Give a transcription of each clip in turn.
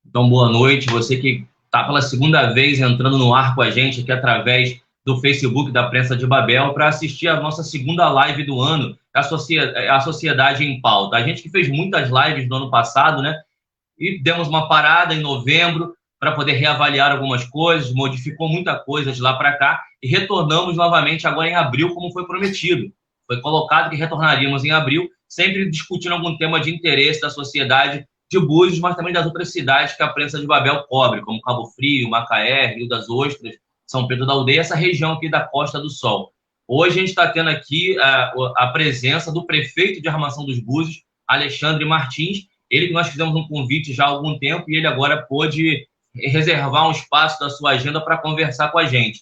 Então, boa noite. Você que está pela segunda vez entrando no ar com a gente aqui através do Facebook da Prensa de Babel para assistir a nossa segunda live do ano, a Sociedade em Pauta. A gente que fez muitas lives no ano passado, né? E demos uma parada em novembro para poder reavaliar algumas coisas, modificou muita coisa de lá para cá e retornamos novamente agora em abril, como foi prometido. Foi colocado que retornaríamos em abril, sempre discutindo algum tema de interesse da sociedade de Búzios, mas também das outras cidades que a Prensa de Babel cobre, como Cabo Frio, Macaé, Rio das Ostras, São Pedro da Aldeia, essa região aqui da Costa do Sol. Hoje a gente está tendo aqui a presença do prefeito de Armação dos Búzios, Alexandre Martins, ele que nós fizemos um convite já há algum tempo e ele agora pôde reservar um espaço da sua agenda para conversar com a gente.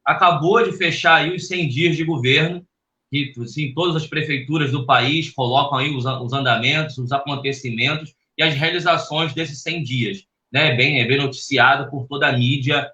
Acabou de fechar aí os 100 dias de governo, que assim, todas as prefeituras do país colocam aí os andamentos, os acontecimentos e as realizações desses 100 dias, né? É bem noticiado por toda a mídia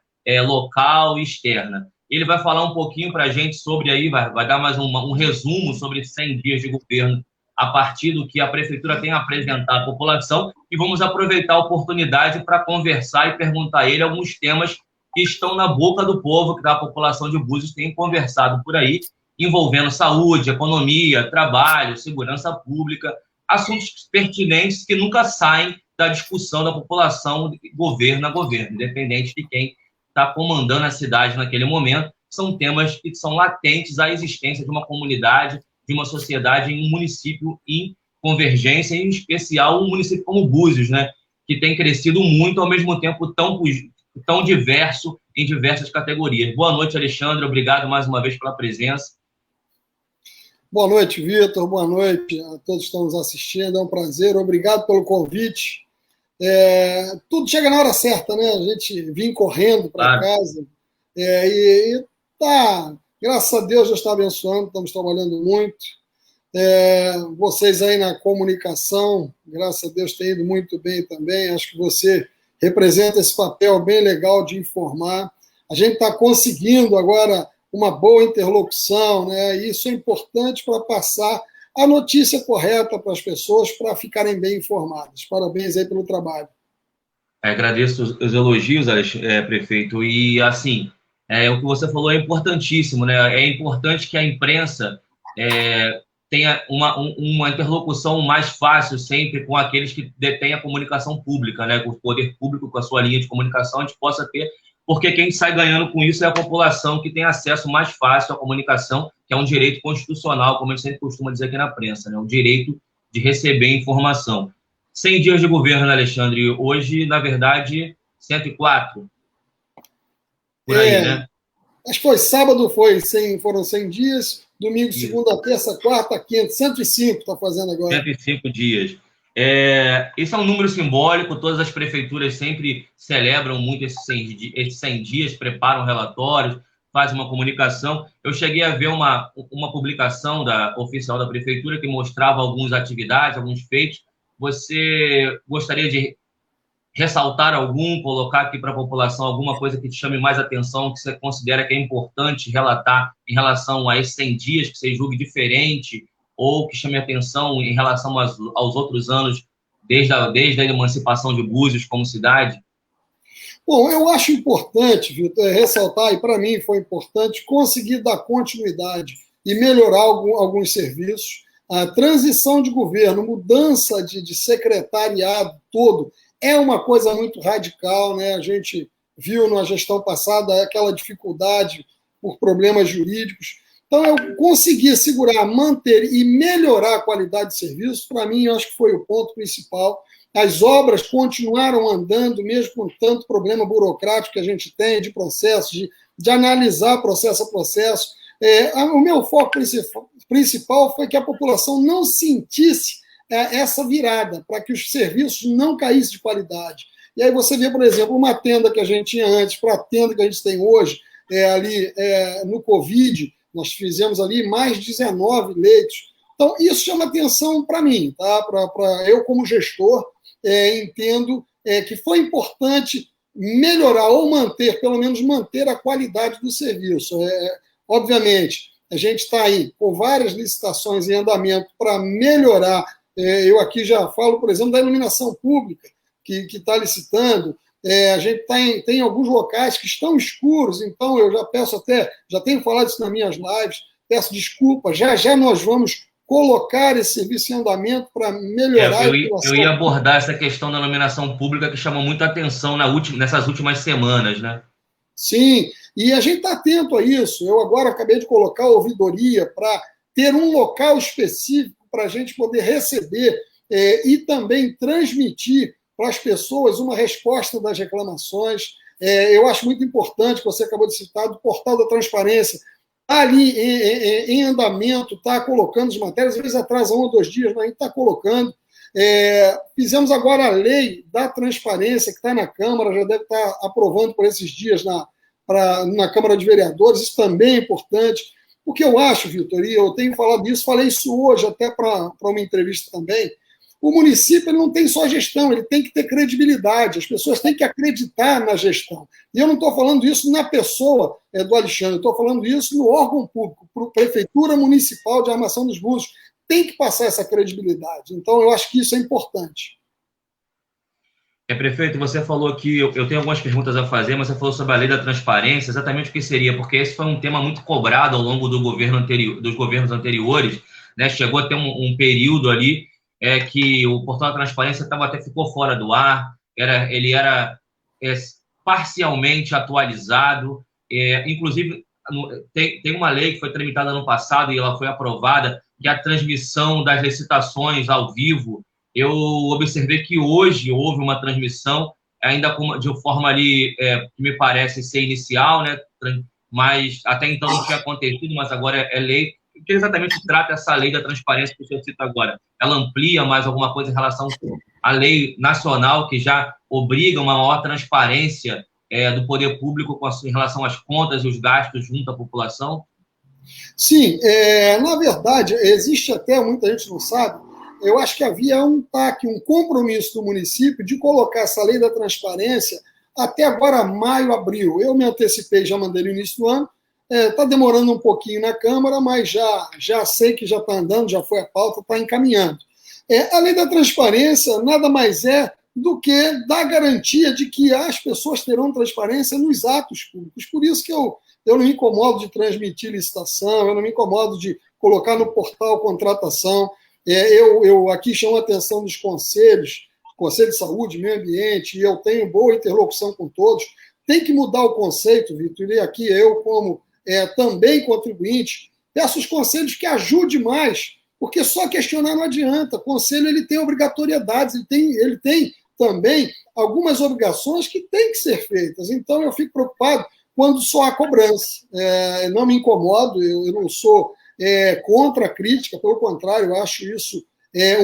local e externa. Ele vai falar um pouquinho para a gente sobre aí, vai dar mais um resumo sobre esses 100 dias de governo a partir do que a prefeitura tem a apresentar à população e vamos aproveitar a oportunidade para conversar e perguntar a ele alguns temas que estão na boca do povo, que a população de Búzios tem conversado por aí, envolvendo saúde, economia, trabalho, segurança pública, assuntos pertinentes que nunca saem da discussão da população de governo a governo, independente de quem está comandando a cidade naquele momento, são temas que são latentes à existência de uma comunidade, de uma sociedade em um município em convergência, em especial um município como Búzios, né, que tem crescido muito, ao mesmo tempo tão diverso em diversas categorias. Boa noite, Alexandre, obrigado mais uma vez pela presença. Boa noite, Vitor, boa noite a todos que estão nos assistindo, é um prazer, obrigado pelo convite. Tudo chega na hora certa, né? A gente vem correndo para casa e tá, graças a Deus, Deus está abençoando, estamos trabalhando muito. Vocês aí na comunicação, graças a Deus, têm ido muito bem também. Acho que você representa esse papel bem legal de informar. A gente está conseguindo agora uma boa interlocução, né? E isso é importante para passar a notícia correta para as pessoas, para ficarem bem informadas. Parabéns aí pelo trabalho. Agradeço os elogios, prefeito. E, assim, o que você falou é importantíssimo, né? É importante que a imprensa tenha uma interlocução mais fácil sempre com aqueles que detêm a comunicação pública, né? Com o poder público, com a sua linha de comunicação, a gente possa ter, porque quem sai ganhando com isso é a população que tem acesso mais fácil à comunicação, que é um direito constitucional, como a gente sempre costuma dizer aqui na prensa, né? O direito de receber informação. 100 dias de governo, Alexandre. Hoje, na verdade, 104. Por aí, né? Acho que foi sábado, foram 100 dias, domingo, segunda, terça, quarta, quinta, 105 está fazendo agora. 105 dias. Esse é um número simbólico, todas as prefeituras sempre celebram muito esses 100 dias, preparam relatórios, fazem uma comunicação. Eu cheguei a ver uma publicação oficial da prefeitura que mostrava algumas atividades, alguns feitos. Você gostaria de ressaltar colocar aqui para a população alguma coisa que te chame mais atenção, que você considera que é importante relatar em relação a esses 100 dias, que você julgue diferente, ou que chame atenção em relação aos outros anos, desde a emancipação de Búzios como cidade? Bom, eu acho importante, Vitor, ressaltar, e para mim foi importante, conseguir dar continuidade e melhorar alguns serviços. A transição de governo, mudança de secretariado todo, é uma coisa muito radical, né? A gente viu na gestão passada aquela dificuldade por problemas jurídicos. Então, eu consegui segurar, manter e melhorar a qualidade de serviço, para mim, eu acho que foi o ponto principal. As obras continuaram andando, mesmo com tanto problema burocrático que a gente tem, de processo, de analisar processo a processo. O meu foco principal foi que a população não sentisse essa virada, para que os serviços não caíssem de qualidade. E aí você vê, por exemplo, uma tenda que a gente tinha antes para a tenda que a gente tem hoje, ali no Covid, nós fizemos ali mais 19 leitos. Então, isso chama atenção para mim, tá? Eu, como gestor, entendo que foi importante melhorar ou manter, pelo menos manter a qualidade do serviço. Obviamente, a gente está aí com várias licitações em andamento para melhorar. Eu aqui já falo, por exemplo, da iluminação pública, que está licitando. A gente tem alguns locais que estão escuros, então eu já peço já tenho falado isso nas minhas lives, peço desculpa, já nós vamos colocar esse serviço em andamento para melhorar a eu ia abordar essa questão da iluminação pública que chamou muita atenção nessas últimas semanas, né? Sim, e a gente está atento a isso. Eu agora acabei de colocar a ouvidoria para ter um local específico para a gente poder receber e também transmitir para as pessoas uma resposta das reclamações. Eu acho muito importante, você acabou de citar, do Portal da Transparência, está ali em andamento, está colocando as matérias, às vezes atrasa 1 ou 2 dias, mas a gente está colocando. Fizemos agora a lei da transparência, que está na Câmara, já deve estar aprovando por esses dias na Câmara de Vereadores, isso também é importante. O que eu acho, Vitor, e eu tenho falado isso, falei isso hoje até para uma entrevista também, o município ele não tem só gestão, ele tem que ter credibilidade, as pessoas têm que acreditar na gestão. E eu não estou falando isso na pessoa do Alexandre, eu estou falando isso no órgão público, Prefeitura Municipal de Armação dos Búzios, tem que passar essa credibilidade. Então, eu acho que isso é importante. Prefeito, você falou aqui, eu tenho algumas perguntas a fazer, mas você falou sobre a lei da transparência, exatamente o que seria, porque esse foi um tema muito cobrado ao longo dos governos anteriores, né? Chegou a ter um período ali que o portal da transparência até ficou fora do ar, ele era parcialmente atualizado, inclusive tem uma lei que foi tramitada no passado e ela foi aprovada, que é a transmissão das licitações ao vivo. Eu observei que hoje houve uma transmissão, ainda de forma ali, que me parece ser inicial, né? Mas até então não tinha acontecido, mas agora é lei. O que exatamente trata essa lei da transparência que o senhor cita agora? Ela amplia mais alguma coisa em relação à lei nacional, que já obriga uma maior transparência do poder público em relação às contas e os gastos junto à população? Sim, na verdade, existe até, muita gente não sabe, eu acho que havia um compromisso do município de colocar essa lei da transparência até agora, maio, abril. Eu me antecipei, já mandei no início do ano, está demorando um pouquinho na Câmara, mas já sei que já está andando, já foi a pauta, está encaminhando. A lei da transparência nada mais é do que dar garantia de que as pessoas terão transparência nos atos públicos. Por isso que eu não me incomodo de transmitir licitação, eu não me incomodo de colocar no portal contratação. Eu aqui chamo a atenção dos conselhos, Conselho de Saúde, Meio Ambiente, e eu tenho boa interlocução com todos. Tem que mudar o conceito, Vitor, e aqui eu, como também contribuinte, peço aos conselhos que ajude mais, porque só questionar não adianta. O conselho ele tem obrigatoriedades, ele tem também algumas obrigações que têm que ser feitas. Então, eu fico preocupado quando só há cobrança. Não me incomodo, eu não sou contra a crítica, pelo contrário, eu acho isso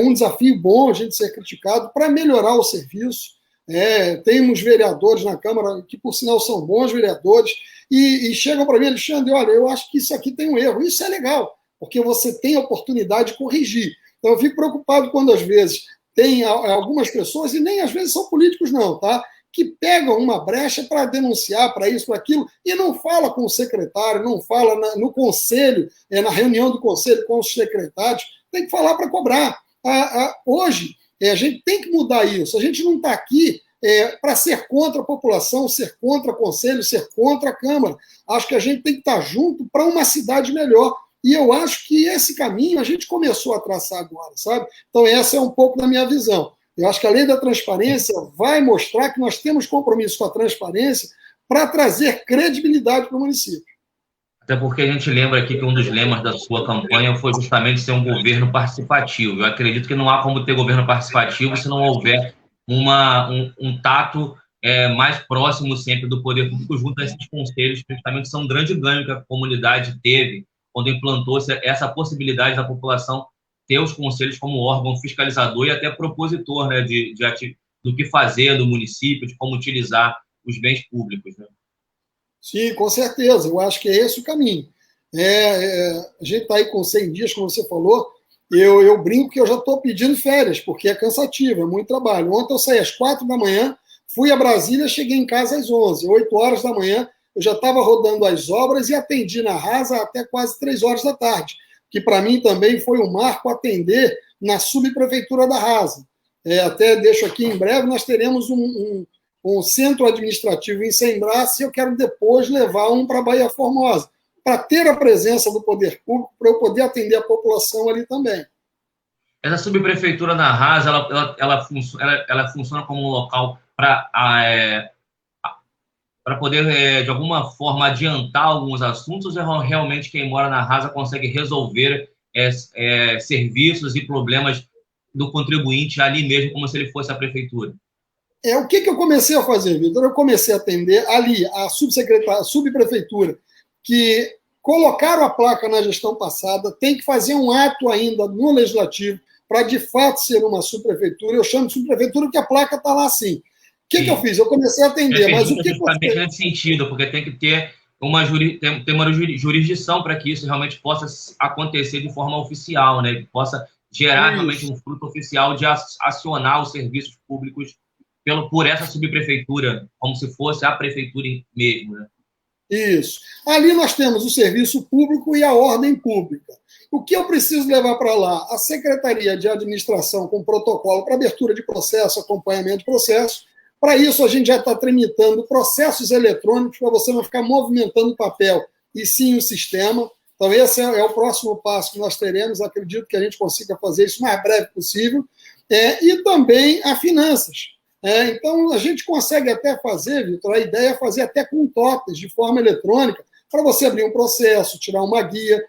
um desafio bom a gente ser criticado para melhorar o serviço. Temos vereadores na Câmara que, por sinal, são bons vereadores e chegam para mim, Alexandre, olha, eu acho que isso aqui tem um erro. Isso é legal, porque você tem a oportunidade de corrigir. Então, eu fico preocupado quando, às vezes, tem algumas pessoas, e nem às vezes são políticos, não, tá? Que pegam uma brecha para denunciar, para isso, para aquilo, e não fala com o secretário, não fala no conselho, na reunião do conselho com os secretários, tem que falar para cobrar. Hoje, a gente tem que mudar isso. A gente não está aqui para ser contra a população, ser contra o conselho, ser contra a Câmara. Acho que a gente tem que estar junto para uma cidade melhor. E eu acho que esse caminho a gente começou a traçar agora, sabe? Então, essa é um pouco da minha visão. Eu acho que a lei da transparência vai mostrar que nós temos compromisso com a transparência para trazer credibilidade para o município. Até porque a gente lembra aqui que um dos lemas da sua campanha foi justamente ser um governo participativo. Eu acredito que não há como ter governo participativo se não houver um tato mais próximo sempre do poder público junto a esses conselhos, que justamente são um grande ganho que a comunidade teve quando implantou-se essa possibilidade da população ter os conselhos como órgão fiscalizador e até propositor, né, do que fazer no município, de como utilizar os bens públicos, né? Sim, com certeza. Eu acho que é esse o caminho. A gente está aí com 100 dias, como você falou, Eu brinco que eu já estou pedindo férias, porque é cansativo, é muito trabalho. Ontem eu saí às 4 da manhã, fui a Brasília, cheguei em casa às 11. 8 horas da manhã, eu já estava rodando as obras e atendi na Rasa até quase 3 horas da tarde, que para mim também foi um marco atender na subprefeitura da Rasa. Até deixo aqui, em breve, nós teremos um centro administrativo em Sembrace e eu quero depois levar um para Baía Formosa, para ter a presença do poder público, para eu poder atender a população ali também. Essa subprefeitura na Rasa, ela funciona como um local para poder, de alguma forma, adiantar alguns assuntos, ou realmente quem mora na Rasa consegue resolver serviços e problemas do contribuinte ali mesmo, como se ele fosse a prefeitura? O que eu comecei a fazer, Vitor? Eu comecei a atender ali a subprefeitura, que colocaram a placa na gestão passada, tem que fazer um ato ainda no Legislativo para, de fato, ser uma subprefeitura. Eu chamo de subprefeitura porque a placa está lá assim. O que eu fiz? Eu comecei a atender, mas o que justamente nesse sentido, porque tem que ter uma jurisdição para que isso realmente possa acontecer de forma oficial, né? Que possa gerar realmente um fruto oficial de acionar os serviços públicos por essa subprefeitura, como se fosse a prefeitura mesmo, né? Isso. Ali nós temos o serviço público e a ordem pública. O que eu preciso levar para lá? A Secretaria de Administração com protocolo para abertura de processo, acompanhamento de processo. Para isso, a gente já está tramitando processos eletrônicos para você não ficar movimentando papel e sim o sistema. Então, esse é o próximo passo que nós teremos. Acredito que a gente consiga fazer isso o mais breve possível. E também a finanças. Então, a gente consegue até fazer, Vitor, a ideia é fazer até com totas, de forma eletrônica, para você abrir um processo, tirar uma guia.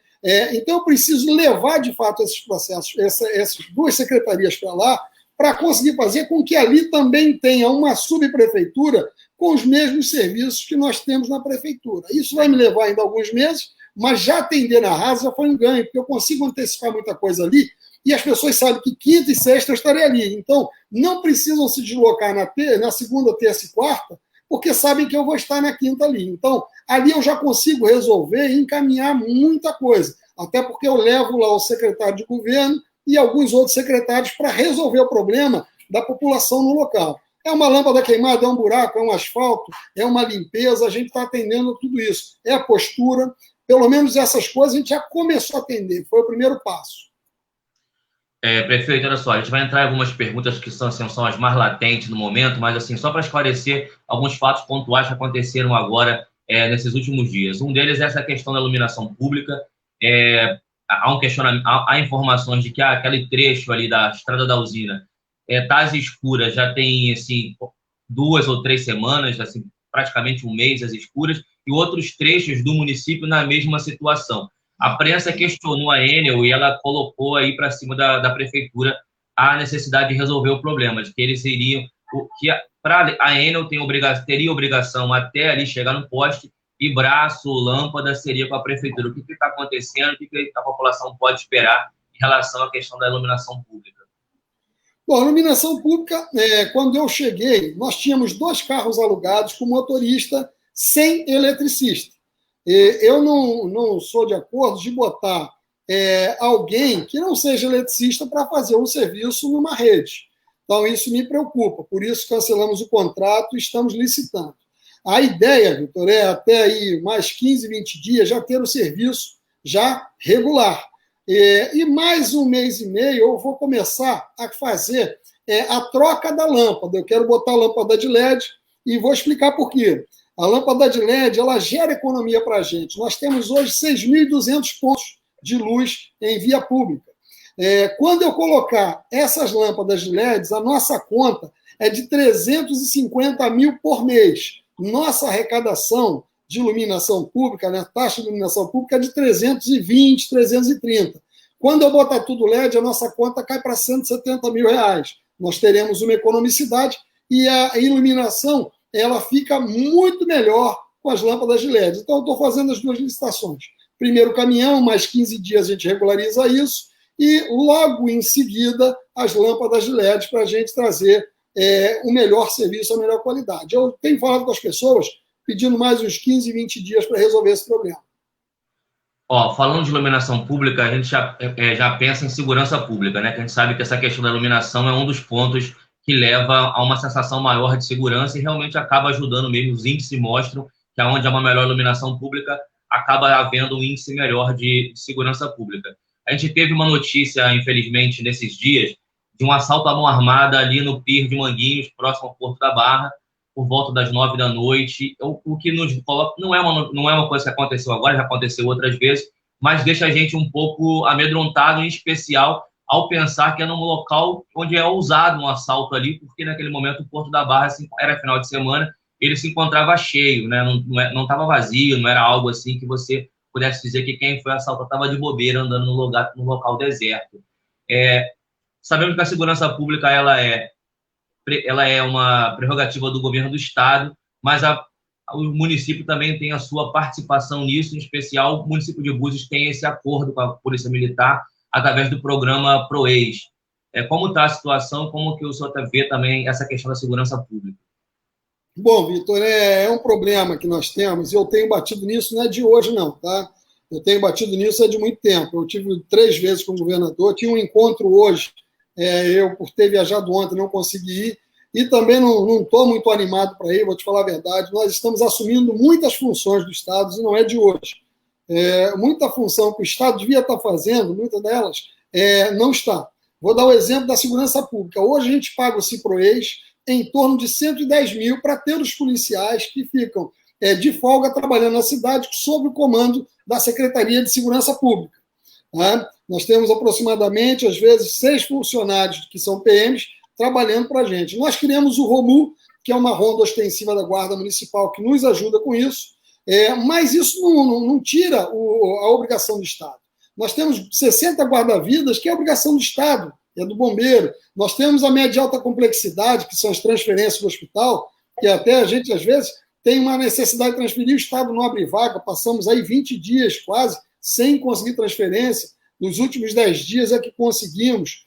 Então, eu preciso levar, de fato, esses processos, essas duas secretarias para lá, para conseguir fazer com que ali também tenha uma subprefeitura com os mesmos serviços que nós temos na prefeitura. Isso vai me levar ainda alguns meses, mas já atender na Rasa já foi um ganho, porque eu consigo antecipar muita coisa ali, e as pessoas sabem que quinta e sexta eu estarei ali. Então, não precisam se deslocar na segunda, terça e quarta, porque sabem que eu vou estar na quinta ali. Então, ali eu já consigo resolver e encaminhar muita coisa. Até porque eu levo lá o secretário de governo e alguns outros secretários para resolver o problema da população no local. É uma lâmpada queimada, é um buraco, é um asfalto, é uma limpeza, a gente está atendendo tudo isso. É a postura, pelo menos essas coisas a gente já começou a atender, foi o primeiro passo. Prefeito, olha só, a gente vai entrar em algumas perguntas que são as mais latentes no momento, mas assim, só para esclarecer alguns fatos pontuais que aconteceram agora nesses últimos dias. Um deles é essa questão da iluminação pública. Há um questionamento, há informações de que aquele trecho ali da Estrada da Usina está às escuras, já tem assim, 2 ou 3 semanas, assim, praticamente um mês às escuras, e outros trechos do município na mesma situação. A prensa questionou a Enel e ela colocou aí para cima da prefeitura a necessidade de resolver o problema, de que eles iriam, a Enel teria obrigação até ali chegar no poste e braço, lâmpada seria com a prefeitura. O que está acontecendo? O que a população pode esperar em relação à questão da iluminação pública? Bom, a iluminação pública, quando eu cheguei, nós tínhamos 2 carros alugados com motorista sem eletricista. Eu não sou de acordo de botar alguém que não seja eletricista para fazer um serviço numa rede. Então, isso me preocupa. Por isso, cancelamos o contrato e estamos licitando. A ideia, Vitor, é até aí mais 15, 20 dias já ter o serviço já regular. E mais um mês e meio eu vou começar a fazer a troca da lâmpada. Eu quero botar a lâmpada de LED e vou explicar por quê. A lâmpada de LED ela gera economia para a gente. Nós temos hoje 6.200 pontos de luz em via pública. Quando eu colocar essas lâmpadas de LEDs, a nossa conta é de 350 mil por mês. Nossa arrecadação de iluminação pública, né, taxa de iluminação pública é de 320, 330. Quando eu botar tudo LED, a nossa conta cai para 170 mil reais. Nós teremos uma economicidade e a iluminação ela fica muito melhor com as lâmpadas de LED. Então, eu estou fazendo as 2 licitações. Primeiro caminhão, mais 15 dias a gente regulariza isso, e logo em seguida as lâmpadas de LED para a gente trazer o melhor serviço, a melhor qualidade. Eu tenho falado com as pessoas pedindo mais uns 15, 20 dias para resolver esse problema. Ó, falando de iluminação pública, a gente já pensa em segurança pública, né? Que a gente sabe que essa questão da iluminação é um dos pontos que leva a uma sensação maior de segurança e realmente acaba ajudando mesmo. Os índices mostram que onde há uma melhor iluminação pública, acaba havendo um índice melhor de segurança pública. A gente teve uma notícia, infelizmente, nesses dias, de um assalto à mão armada ali no Pier de Manguinhos, próximo ao Porto da Barra, por volta das 9 da noite, o que nos coloca, não é uma coisa que aconteceu agora, já aconteceu outras vezes, mas deixa a gente um pouco amedrontado, em especial ao pensar que é num local onde é ousado um assalto ali, porque naquele momento o Porto da Barra era final de semana, ele se encontrava cheio, né? Não estava vazio, não era algo assim que você pudesse dizer que quem foi assaltado estava de bobeira andando no local deserto. Sabemos que a segurança pública ela é uma prerrogativa do governo do Estado, mas o município também tem a sua participação nisso, em especial o município de Búzios tem esse acordo com a Polícia Militar através do programa PROEIS. Como está a situação, como que o senhor vê também essa questão da segurança pública? Bom, Vitor, é um problema que nós temos, e eu tenho batido nisso, não é de hoje não, tá? Eu tenho batido nisso há de muito tempo. Eu tive 3 vezes como governador, tinha um encontro hoje, eu, por ter viajado ontem, não consegui ir, e também não estou muito animado para ir, vou te falar a verdade. Nós estamos assumindo muitas funções do Estado, e não é de hoje. Muita função que o Estado devia estar fazendo, muitas delas, não está. Vou dar o exemplo da segurança pública. Hoje a gente paga o CIPROEIS em torno de 110 mil para ter os policiais que ficam de folga trabalhando na cidade sob o comando da Secretaria de Segurança Pública. Né? Nós temos aproximadamente, às vezes, 6 funcionários que são PMs trabalhando para a gente. Nós criamos o ROMU, que é uma ronda ostensiva da Guarda Municipal que nos ajuda com isso, mas isso não tira a obrigação do Estado. Nós temos 60 guarda-vidas, que é a obrigação do Estado, é do bombeiro. Nós temos a média e alta complexidade, que são as transferências do hospital, que até a gente, às vezes, tem uma necessidade de transferir, o Estado não abre vaga, passamos aí 20 dias quase sem conseguir transferência. Nos últimos 10 dias é que conseguimos.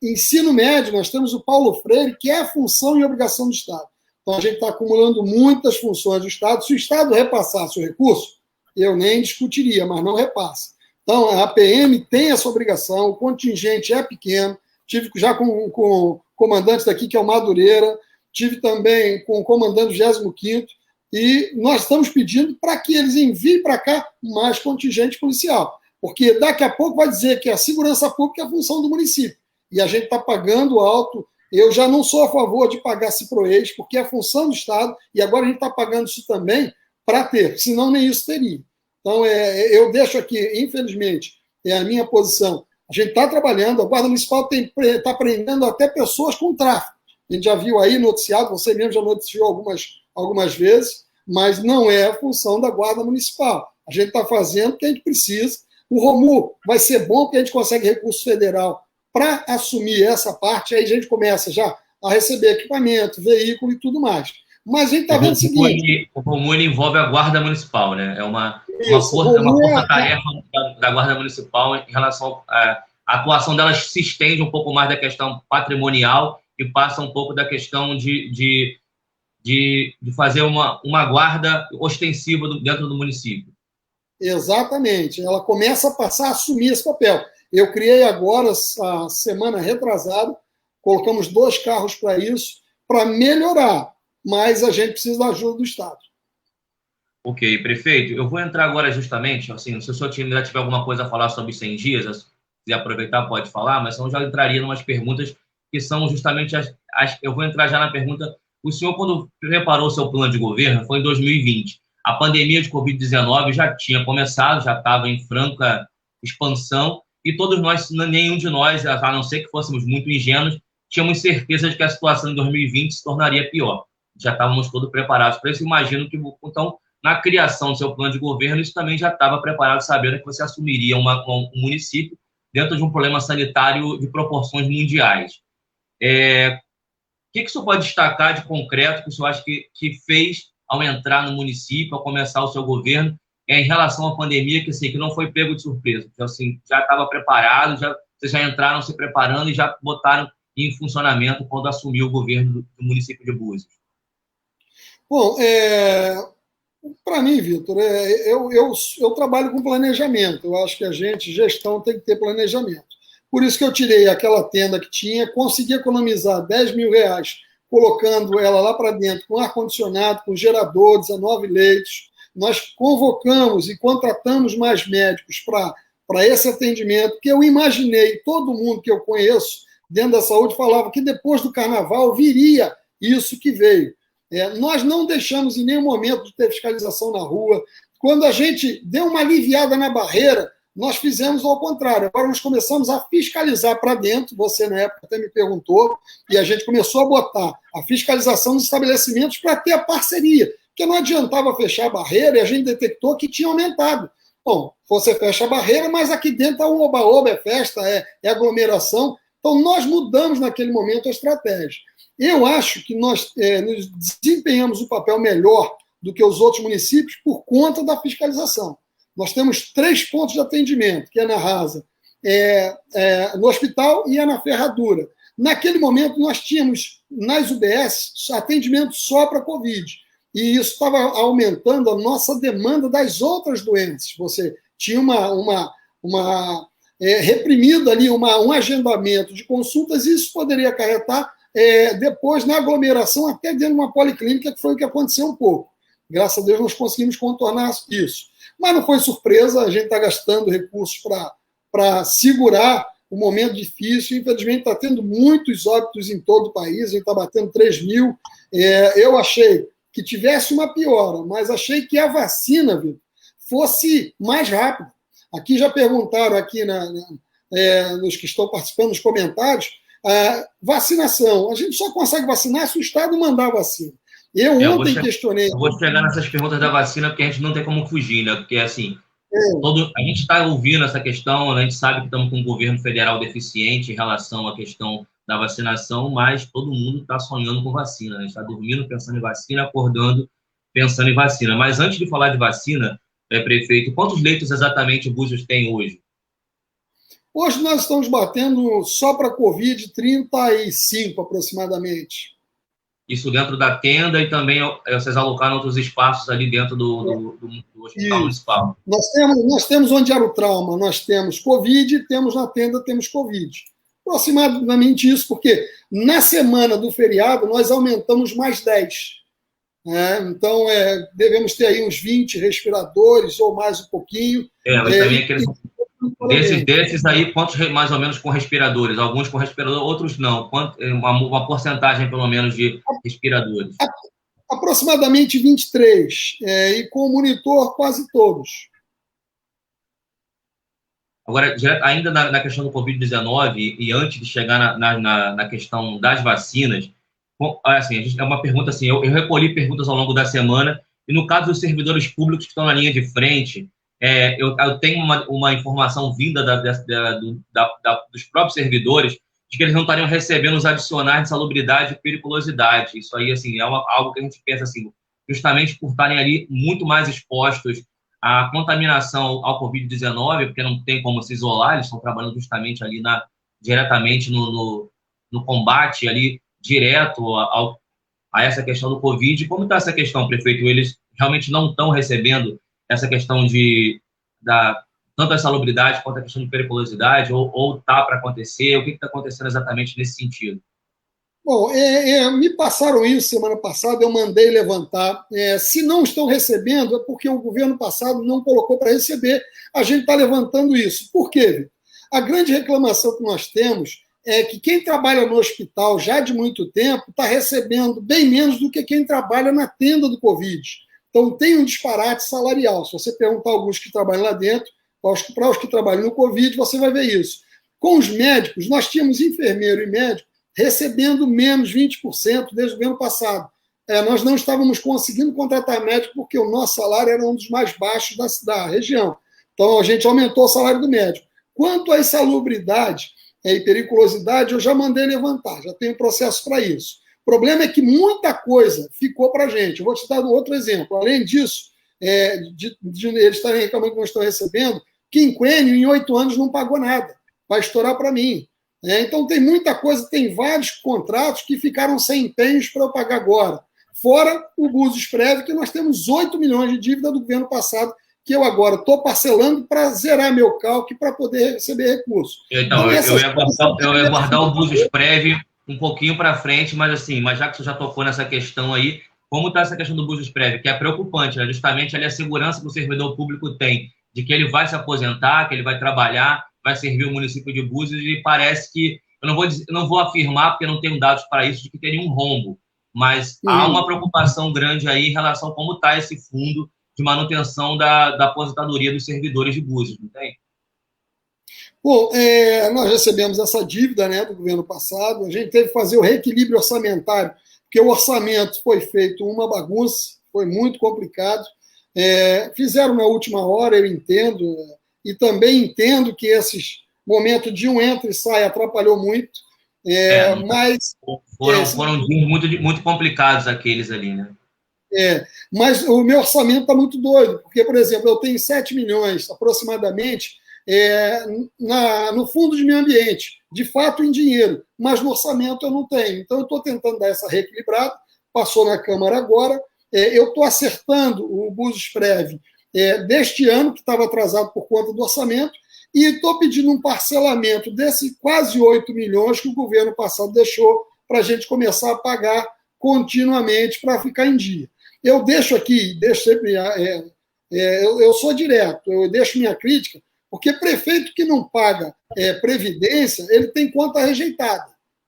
Ensino médio, nós temos o Paulo Freire, que é a função e obrigação do Estado. Então, a gente está acumulando muitas funções do Estado. Se o Estado repassasse o recurso, eu nem discutiria, mas não repassa. Então, a APM tem essa obrigação, o contingente é pequeno. Tive já com comandantes daqui, que é o Madureira, tive também com o comandante 25º, e nós estamos pedindo para que eles enviem para cá mais contingente policial, porque daqui a pouco vai dizer que a segurança pública é a função do município, e a gente está pagando alto. Eu já não sou a favor de pagar CIPROEIS, porque é a função do Estado, e agora a gente está pagando isso também para ter, senão nem isso teria. Então, eu deixo aqui, infelizmente, é a minha posição. A gente está trabalhando, a Guarda Municipal está prendendo até pessoas com tráfico. A gente já viu aí noticiado, você mesmo já noticiou algumas vezes, mas não é a função da Guarda Municipal. A gente está fazendo o que a gente precisa. O ROMU vai ser bom, porque a gente consegue recurso federal para assumir essa parte, aí a gente começa já a receber equipamento, veículo e tudo mais. Mas a gente está vendo o seguinte... O ROMU envolve a Guarda Municipal, né? É uma força-tarefa da Guarda Municipal em relação à atuação delas, se estende um pouco mais da questão patrimonial e passa um pouco da questão de fazer uma guarda ostensiva dentro do município. Exatamente. Ela começa a passar a assumir esse papel. Eu criei agora, a semana retrasada, colocamos 2 carros para isso, para melhorar, mas a gente precisa da ajuda do Estado. Ok, prefeito, eu vou entrar agora justamente, assim, se o senhor ainda tiver alguma coisa a falar sobre 100 dias, se quiser aproveitar, pode falar, mas senão eu já entraria em umas perguntas que são justamente eu vou entrar já na pergunta. O senhor, quando preparou o seu plano de governo, foi em 2020. A pandemia de Covid-19 já tinha começado, já estava em franca expansão, e todos nós, nenhum de nós, a não ser que fôssemos muito ingênuos, tínhamos certeza de que a situação em 2020 se tornaria pior. Já estávamos todos preparados para isso. Imagino que, então, na criação do seu plano de governo, isso também já estava preparado, sabendo que você assumiria um município dentro de um problema sanitário de proporções mundiais. O que o senhor pode destacar de concreto que o senhor acha que fez ao entrar no município, ao começar o seu governo, em relação à pandemia, que, assim, que não foi pego de surpresa? Então, assim, já estava preparado, vocês já entraram se preparando e já botaram em funcionamento quando assumiu o governo do município de Búzios? Bom, Para mim, Vitor, eu trabalho com planejamento. Eu acho que gestão, tem que ter planejamento. Por isso que eu tirei aquela tenda que tinha, consegui economizar R$ 10.000, colocando ela lá para dentro, com ar-condicionado, com gerador, 19 leitos. Nós convocamos e contratamos mais médicos para esse atendimento, porque eu imaginei, todo mundo que eu conheço dentro da saúde falava que depois do carnaval viria isso que veio. Nós não deixamos em nenhum momento de ter fiscalização na rua. Quando a gente deu uma aliviada na barreira, nós fizemos ao contrário. Agora nós começamos a fiscalizar para dentro, você na época até me perguntou, e a gente começou a botar a fiscalização dos estabelecimentos para ter a parceria, porque não adiantava fechar a barreira e a gente detectou que tinha aumentado. Bom, você fecha a barreira, mas aqui dentro é um oba-oba, é festa, é aglomeração. Então nós mudamos naquele momento a estratégia. Eu acho que nós nos desempenhamos um papel melhor do que os outros municípios por conta da fiscalização. Nós temos 3 pontos de atendimento, que é na Rasa, no hospital e na Ferradura. Naquele momento, nós tínhamos, nas UBS, atendimento só para Covid. E isso estava aumentando a nossa demanda das outras doenças. Você tinha reprimido ali um agendamento de consultas, e isso poderia acarretar depois na aglomeração, até dentro de uma policlínica, que foi o que aconteceu um pouco. Graças a Deus nós conseguimos contornar isso. Mas não foi surpresa, a gente está gastando recursos para segurar o momento difícil. Infelizmente está tendo muitos óbitos em todo o país, a gente está batendo 3.000. Eu achei que tivesse uma piora, mas achei que a vacina, Vitor, fosse mais rápida. Aqui já perguntaram aqui nos que estão participando nos comentários, vacinação. A gente só consegue vacinar se o Estado mandar a vacina. Eu ontem questionei... Eu vou chegar nessas perguntas da vacina, porque a gente não tem como fugir, né? Porque, assim, a gente está ouvindo essa questão, né? A gente sabe que estamos com um governo federal deficiente em relação à questão da vacinação, mas todo mundo está sonhando com vacina, né? A gente está dormindo pensando em vacina, acordando pensando em vacina. Mas antes de falar de vacina, prefeito, quantos leitos exatamente o Búzios tem hoje? Hoje nós estamos batendo só para Covid 35 aproximadamente. Isso dentro da tenda e também vocês alocaram outros espaços ali dentro do hospital municipal? Nós temos onde era o trauma, nós temos Covid, temos na tenda, temos Covid. Aproximadamente isso, porque na semana do feriado nós aumentamos mais 10. Então, devemos ter aí uns 20 respiradores ou mais um pouquinho. Mas também aqueles... Desses aí, quantos mais ou menos com respiradores? Alguns com respirador, outros não. Uma porcentagem, pelo menos, de respiradores? Aproximadamente 23. E com monitor, quase todos. Agora, ainda na questão do Covid-19, e antes de chegar na questão das vacinas, assim, é uma pergunta assim, eu recolhi perguntas ao longo da semana, e no caso dos servidores públicos que estão na linha de frente, eu tenho uma informação vinda dos próprios servidores de que eles não estariam recebendo os adicionais de salubridade e periculosidade. Isso aí, assim, algo que a gente pensa, assim, justamente por estarem ali muito mais expostos à contaminação ao Covid-19, porque não tem como se isolar, eles estão trabalhando justamente ali diretamente no combate ali direto a essa questão do Covid. Como está essa questão, prefeito? Eles realmente não estão recebendo essa questão tanto a salubridade quanto a questão de periculosidade, ou está para acontecer? O que está acontecendo exatamente nesse sentido? Bom, me passaram isso semana passada, eu mandei levantar. Se não estão recebendo, é porque o governo passado não colocou para receber. A gente está levantando isso. Por quê? A grande reclamação que nós temos é que quem trabalha no hospital já de muito tempo está recebendo bem menos do que quem trabalha na tenda do Covid. Então, tem um disparate salarial. Se você perguntar a alguns que trabalham lá dentro, para os que trabalham no Covid, você vai ver isso. Com os médicos, nós tínhamos enfermeiro e médico recebendo menos 20% desde o ano passado. Nós não estávamos conseguindo contratar médico porque o nosso salário era um dos mais baixos da região. Então, a gente aumentou o salário do médico. Quanto à insalubridade e periculosidade, eu já mandei levantar, já tenho processo para isso. O problema é que muita coisa ficou para a gente. Eu vou te dar um outro exemplo. Além disso, de eles estarem reclamando que não estão recebendo, quinquênio, em 8 anos, não pagou nada. Vai estourar para mim. Então, tem muita coisa, tem vários contratos que ficaram sem empenhos para eu pagar agora. Fora o Busesprev, que nós temos 8 milhões de dívida do governo passado, que eu agora estou parcelando para zerar meu cálculo para poder receber recursos. Então, eu ia guardar o Busesprev um pouquinho para frente, mas já que você já tocou nessa questão aí, como está essa questão do Busesprev, que é preocupante, né? Justamente ali a segurança que o servidor público tem de que ele vai se aposentar, que ele vai trabalhar, vai servir o município de Búzios, e parece que, eu não vou afirmar, porque não tenho dados para isso, de que teria um rombo, mas há uma preocupação grande aí em relação a como está esse fundo de manutenção da aposentadoria dos servidores de Búzios, não tem? Bom, nós recebemos essa dívida, né, do governo passado, a gente teve que fazer o reequilíbrio orçamentário, porque o orçamento foi feito uma bagunça, foi muito complicado. Fizeram na última hora, eu entendo, e também entendo que esses momentos de um entra e sai atrapalhou muito, mas... Foram dias muito complicados aqueles ali, né? Mas o meu orçamento está muito doido, porque, por exemplo, eu tenho 7 milhões aproximadamente no fundo de meio ambiente, de fato em dinheiro, mas no orçamento eu não tenho. Então, eu estou tentando dar essa reequilibrada, passou na Câmara agora, eu estou acertando o Busesprev deste ano, que estava atrasado por conta do orçamento, e estou pedindo um parcelamento desse quase 8 milhões que o governo passado deixou para a gente começar a pagar continuamente para ficar em dia. Eu deixo aqui, eu sou direto, eu deixo minha crítica, porque prefeito que não paga previdência, ele tem conta rejeitada.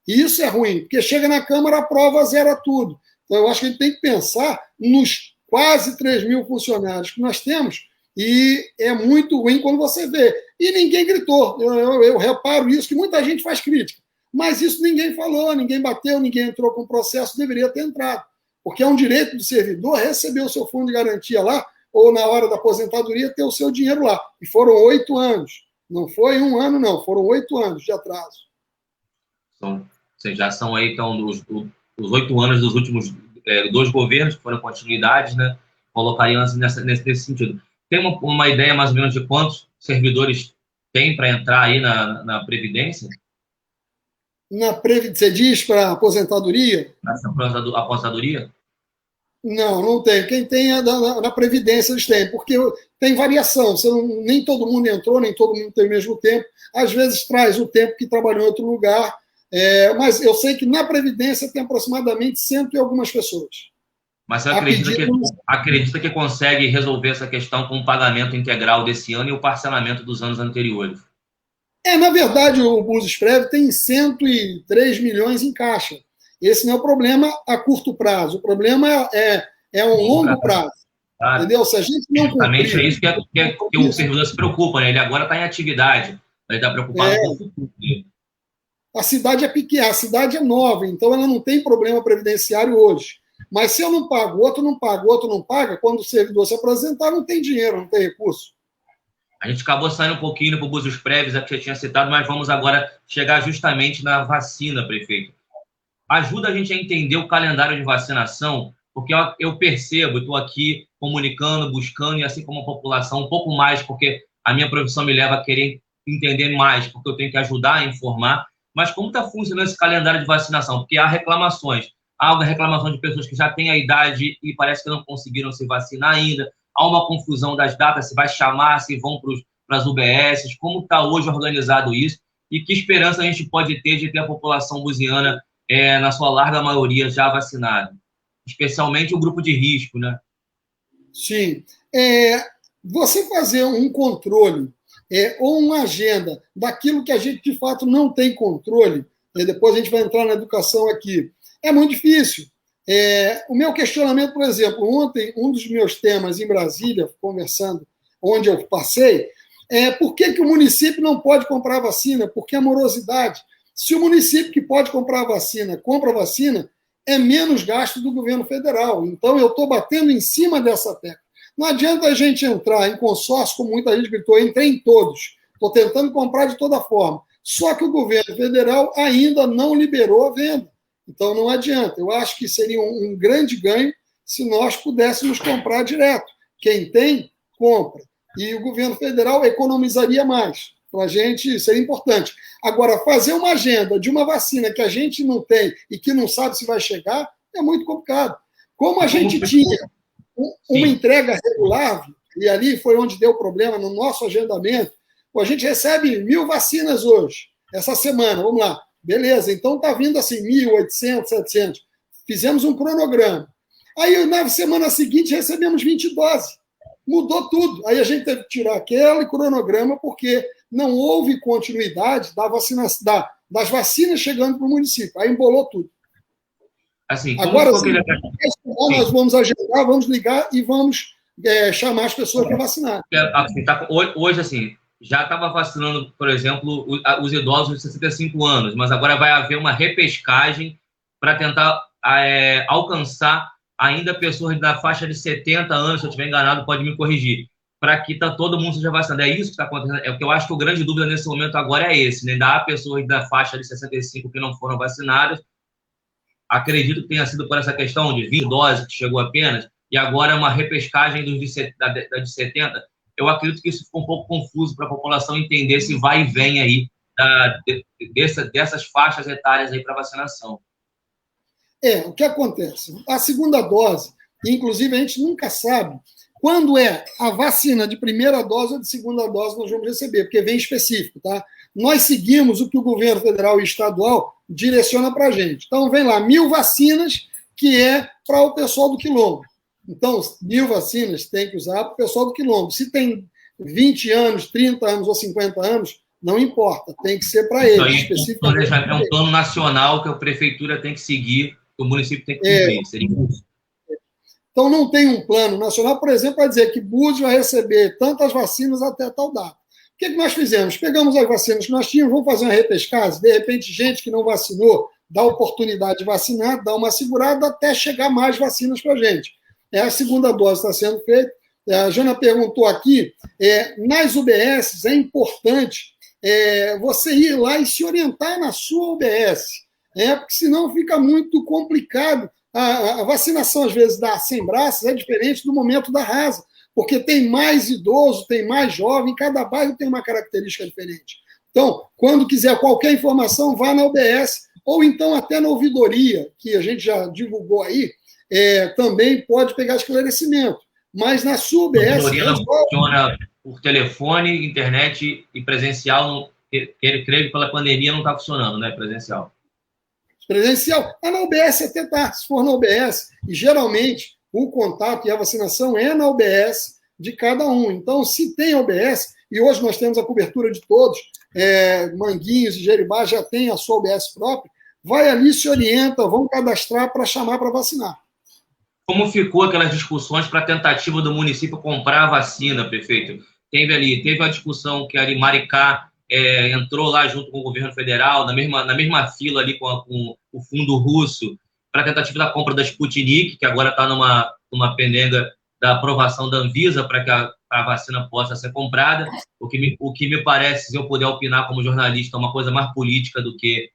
E isso é ruim, porque chega na Câmara, aprova, zera tudo. Então, eu acho que a gente tem que pensar nos quase 3 mil funcionários que nós temos, e é muito ruim quando você vê. E ninguém gritou. Eu reparo isso, que muita gente faz crítica. Mas isso ninguém falou, ninguém bateu, ninguém entrou com o processo, deveria ter entrado. Porque é um direito do servidor receber o seu fundo de garantia lá, ou na hora da aposentadoria ter o seu dinheiro lá. E foram 8 anos. Não foi 1 ano, não. Foram 8 anos de atraso. Já são aí, então, os 8 anos dos últimos 2 governos, que foram continuidades, né? Colocariam assim, nesse sentido. Tem uma ideia, mais ou menos, de quantos servidores tem para entrar aí na Previdência? Você diz para aposentadoria? Na aposentadoria? Não tem. Quem tem na Previdência eles têm, porque tem variação. Nem todo mundo entrou, nem todo mundo tem o mesmo tempo. Às vezes traz o tempo que trabalhou em outro lugar. Mas eu sei que na Previdência tem aproximadamente 100 e algumas pessoas. Mas você acredita que consegue resolver essa questão com o pagamento integral desse ano e o parcelamento dos anos anteriores? Na verdade, o Busesprev tem 103 milhões em caixa. Esse não é o problema a curto prazo. O problema é um longo prazo. Claro. Entendeu? Se a gente não cumprir... Exatamente, é isso que o servidor se preocupa, né? Ele agora está em atividade. Ele está preocupado com o futuro dele. A cidade é pequena, a cidade é nova, então ela não tem problema previdenciário hoje. Mas se eu não pago, o outro não paga, o outro não paga, quando o servidor se aposentar, não tem dinheiro, não tem recurso. A gente acabou saindo um pouquinho para o Busesprev, que você tinha citado, mas vamos agora chegar justamente na vacina, prefeito. Ajuda a gente a entender o calendário de vacinação, porque eu percebo, estou aqui comunicando, buscando, e assim como a população, um pouco mais, porque a minha profissão me leva a querer entender mais, porque eu tenho que ajudar a informar. Mas como está funcionando esse calendário de vacinação? Porque há reclamações. Há reclamação de pessoas que já têm a idade e parece que não conseguiram se vacinar ainda. Há uma confusão das datas, se vai chamar, se vão para as UBSs. Como está hoje organizado isso? E que esperança a gente pode ter de ter a população buziana, na sua larga maioria, já vacinada? Especialmente o grupo de risco, né? Sim. Você fazer um controle ou uma agenda daquilo que a gente, de fato, não tem controle, depois a gente vai entrar na educação aqui, é muito difícil. O meu questionamento, por exemplo, ontem, um dos meus temas em Brasília, conversando, onde eu passei, por que o município não pode comprar vacina? Porque a morosidade. Se o município que pode comprar vacina compra vacina, é menos gasto do governo federal. Então, eu estou batendo em cima dessa tecla. Não adianta a gente entrar em consórcio, como muita gente gritou, entrei em todos. Estou tentando comprar de toda forma. Só que o governo federal ainda não liberou a venda. Então, não adianta. Eu acho que seria um grande ganho se nós pudéssemos comprar direto. Quem tem, compra. E o governo federal economizaria mais. Para a gente seria importante. Agora, fazer uma agenda de uma vacina que a gente não tem e que não sabe se vai chegar é muito complicado. Como a gente tinha uma entrega regular, e ali foi onde deu problema no nosso agendamento, a gente recebe 1.000 vacinas hoje, essa semana, vamos lá. Beleza, então está vindo assim, 1.800, 700. Fizemos um cronograma. Aí, na semana seguinte, recebemos 20 doses. Mudou tudo. Aí a gente teve que tirar aquele cronograma porque não houve continuidade das vacinas chegando para o município. Aí embolou tudo. Assim, agora, sim, nós vamos agendar, vamos ligar e vamos chamar as pessoas para vacinar. Assim, hoje, assim, já estava vacinando, por exemplo, os idosos de 65 anos, mas agora vai haver uma repescagem para tentar alcançar ainda pessoas da faixa de 70 anos, se eu estiver enganado, pode me corrigir, para que todo mundo seja vacinado. É isso que está acontecendo. É o que eu acho que a grande dúvida nesse momento agora é esse, né? Ainda há pessoas da faixa de 65 que não foram vacinadas. Acredito que tenha sido por essa questão de 20 doses que chegou apenas, e agora uma repescagem de 70. Eu acredito que isso ficou um pouco confuso para a população entender esse vai e vem aí dessas faixas etárias aí para vacinação. O que acontece? A segunda dose, inclusive a gente nunca sabe quando é a vacina de primeira dose ou de segunda dose nós vamos receber, porque vem específico, tá? Nós seguimos o que o governo federal e estadual direciona para a gente. Então, vem lá, 1.000 vacinas, que é para o pessoal do Quilombo. Então, 1.000 vacinas tem que usar para o pessoal do Quilombo. Se tem 20 anos, 30 anos ou 50 anos, não importa, tem que ser para eles. Especificamente. É um plano nacional que a prefeitura tem que seguir, que o município tem que cumprir. Seria isso. Então, não tem um plano nacional, por exemplo, para dizer que Búzios vai receber tantas vacinas até tal data. O que nós fizemos? Pegamos as vacinas que nós tínhamos, vamos fazer uma repescagem, de repente, gente que não vacinou, dá oportunidade de vacinar, dá uma segurada até chegar mais vacinas para a gente. A segunda dose está sendo feita. A Jana perguntou aqui, nas UBSs é importante você ir lá e se orientar na sua UBS, porque senão fica muito complicado. A vacinação, às vezes, da sem braços é diferente do momento da rasa, porque tem mais idoso, tem mais jovem, cada bairro tem uma característica diferente. Então, quando quiser qualquer informação, vá na UBS, ou então até na ouvidoria, que a gente já divulgou aí, também pode pegar esclarecimento. Mas na sua UBS... A ouvidoria não funciona por telefone, internet e presencial, creio que pela pandemia não está funcionando, né, presencial. Presencial. Na UBS até está, se for na UBS, e geralmente o contato e a vacinação é na UBS de cada um. Então, se tem UBS, e hoje nós temos a cobertura de todos, Manguinhos e Jeribá já tem a sua UBS própria, vai ali, se orienta, vão cadastrar para chamar para vacinar. Como ficou aquelas discussões para a tentativa do município comprar a vacina, prefeito? Teve a discussão que ali Maricá entrou lá junto com o governo federal, na mesma fila ali com o fundo russo, para a tentativa da compra da Sputnik, que agora está numa pendenga da aprovação da Anvisa para que a vacina possa ser comprada, o que me parece, se eu puder opinar como jornalista, é uma coisa mais política do que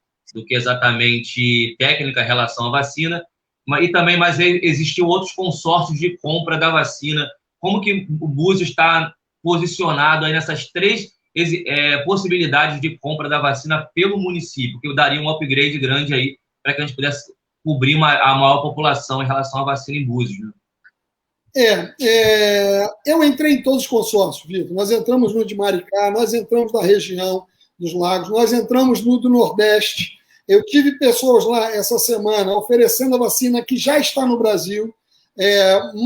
exatamente técnica em relação à vacina, mas existiam outros consórcios de compra da vacina. Como que o Búzios está posicionado aí nessas três possibilidades de compra da vacina pelo município, que daria um upgrade grande aí para que a gente pudesse cobrir a maior população em relação à vacina em Búzios, né? Eu entrei em todos os consórcios, Vitor. Nós entramos no de Maricá, nós entramos na região dos lagos, nós entramos no do Nordeste. Eu tive pessoas lá essa semana oferecendo a vacina que já está no Brasil,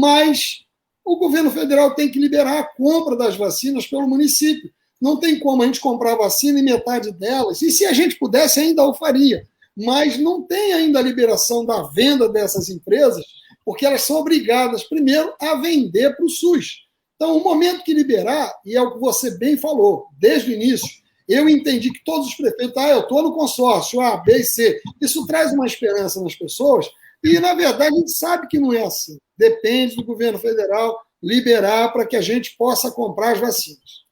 mas o governo federal tem que liberar a compra das vacinas pelo município. Não tem como a gente comprar vacina e metade delas, e se a gente pudesse ainda o faria, mas não tem ainda a liberação da venda dessas empresas, porque elas são obrigadas, primeiro, a vender para o SUS. Então, o momento que liberar, e é o que você bem falou, desde o início, eu entendi que todos os prefeitos, eu estou no consórcio A, B e C, isso traz uma esperança nas pessoas, e, na verdade, a gente sabe que não é assim. Depende do governo federal liberar para que a gente possa comprar as vacinas.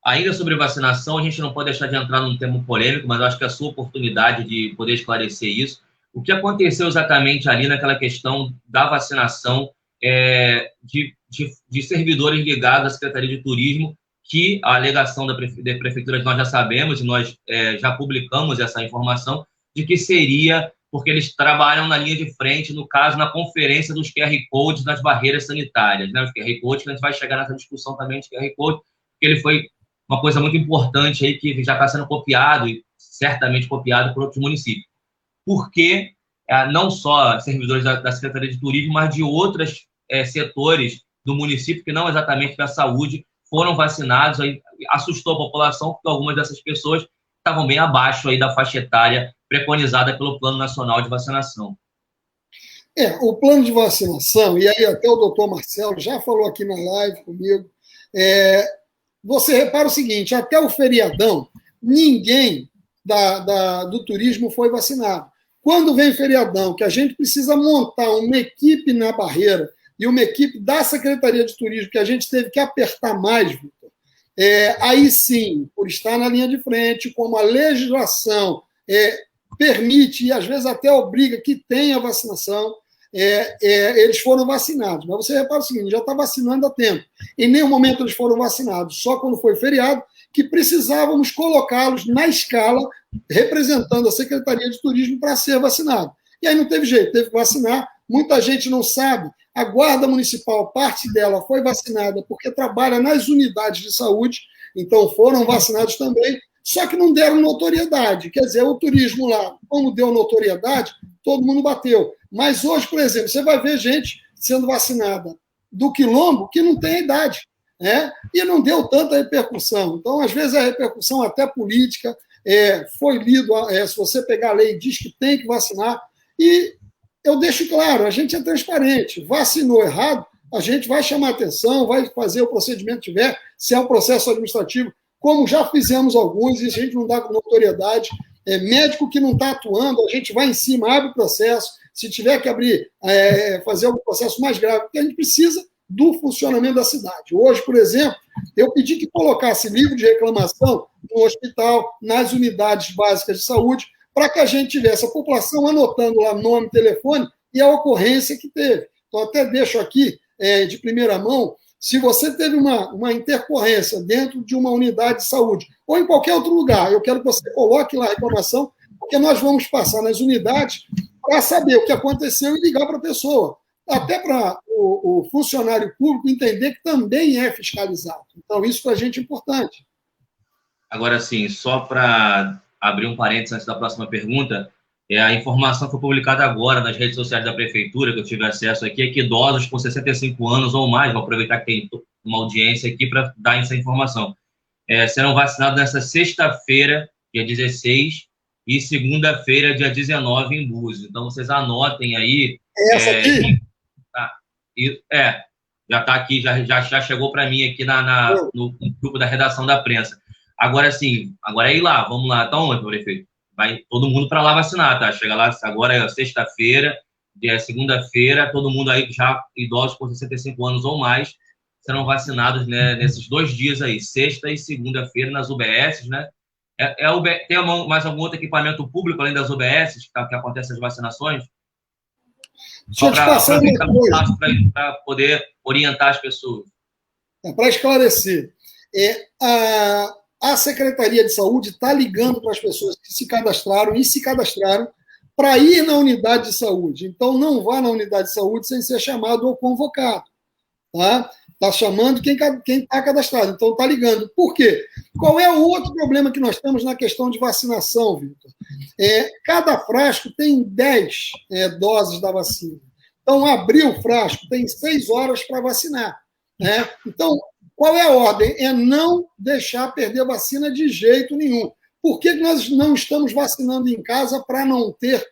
Ainda sobre vacinação, a gente não pode deixar de entrar num tema polêmico, mas eu acho que é a sua oportunidade de poder esclarecer isso. O que aconteceu exatamente ali naquela questão da vacinação de servidores ligados à Secretaria de Turismo, que a alegação da Prefeitura nós já sabemos, e nós já publicamos essa informação, de que seria porque eles trabalham na linha de frente, no caso, na conferência dos QR Codes das barreiras sanitárias, né? Os QR Codes, que a gente vai chegar nessa discussão também de QR Code, porque ele foi uma coisa muito importante aí que já está sendo copiado, e certamente copiado por outros municípios. Porque não só servidores da Secretaria de Turismo, mas de outros setores do município, que não exatamente da saúde, foram vacinados. Aí assustou a população, porque algumas dessas pessoas estavam bem abaixo aí da faixa etária preconizada pelo Plano Nacional de Vacinação. O plano de vacinação, e aí até o doutor Marcelo já falou aqui na live comigo, você repara o seguinte, até o feriadão, ninguém do turismo foi vacinado. Quando vem feriadão, que a gente precisa montar uma equipe na barreira e uma equipe da Secretaria de Turismo, que a gente teve que apertar mais, Vitor, aí sim, por estar na linha de frente, como a legislação permite e às vezes até obriga que tenha vacinação, eles foram vacinados. Mas você repara o seguinte, já está vacinando há tempo. Em nenhum momento eles foram vacinados, só quando foi feriado, que precisávamos colocá-los na escala, representando a Secretaria de Turismo para ser vacinado. E aí não teve jeito, teve que vacinar. Muita gente não sabe, a Guarda Municipal, parte dela foi vacinada porque trabalha nas unidades de saúde, então foram vacinados também, só que não deram notoriedade. Quer dizer, o turismo lá, como deu notoriedade, todo mundo bateu. Mas hoje, por exemplo, você vai ver gente sendo vacinada do Quilombo que não tem idade, e não deu tanta repercussão. Então, às vezes, a repercussão até política foi lido, se você pegar a lei, diz que tem que vacinar, e eu deixo claro, a gente é transparente, vacinou errado, a gente vai chamar atenção, vai fazer o procedimento que tiver, se é um processo administrativo, como já fizemos alguns, e a gente não dá notoriedade, médico que não está atuando, a gente vai em cima, abre o processo, se tiver que abrir, fazer algum processo mais grave, porque a gente precisa do funcionamento da cidade. Hoje, por exemplo, eu pedi que colocasse livro de reclamação no hospital, nas unidades básicas de saúde, para que a gente tivesse a população anotando lá nome, telefone e a ocorrência que teve. Então, até deixo aqui, de primeira mão, se você teve uma intercorrência dentro de uma unidade de saúde ou em qualquer outro lugar, eu quero que você coloque lá a reclamação, porque nós vamos passar nas unidades para saber o que aconteceu e ligar para a pessoa. Até para o funcionário público entender que também é fiscalizado. Então, isso para a gente é importante. Agora, sim, só para abrir um parênteses antes da próxima pergunta, a informação foi publicada agora nas redes sociais da Prefeitura, que eu tive acesso aqui, é que idosos com 65 anos ou mais, vou aproveitar que tem uma audiência aqui para dar essa informação, serão vacinados nesta sexta-feira, dia 16, e segunda-feira, dia 19, em Búzios. Então, vocês anotem aí. Essa aqui? Já está aqui, já chegou para mim aqui no grupo da redação da prensa. Agora sim, agora é ir lá, vamos lá. Então, onde, prefeito? Vai todo mundo para lá vacinar, tá? Chega lá, agora é sexta-feira, segunda-feira, todo mundo aí, já idosos com 65 anos ou mais, serão vacinados, né, nesses 2 dias aí, sexta e segunda-feira, nas UBSs, né? Tem mais algum outro equipamento público, além das UBSs, que acontecem as vacinações? Deixa eu te passar uma coisa. Para poder orientar as pessoas. Para esclarecer, a Secretaria de Saúde está ligando para as pessoas que se cadastraram para ir na unidade de saúde. Então, não vá na unidade de saúde sem ser chamado ou convocado. Tá? Está chamando quem está cadastrado. Então, está ligando. Por quê? Qual é o outro problema que nós temos na questão de vacinação, Vitor? Cada frasco tem 10 doses da vacina. Então, abrir o frasco tem 6 horas para vacinar. Então, qual é a ordem? É não deixar perder a vacina de jeito nenhum. Por que nós não estamos vacinando em casa para não ter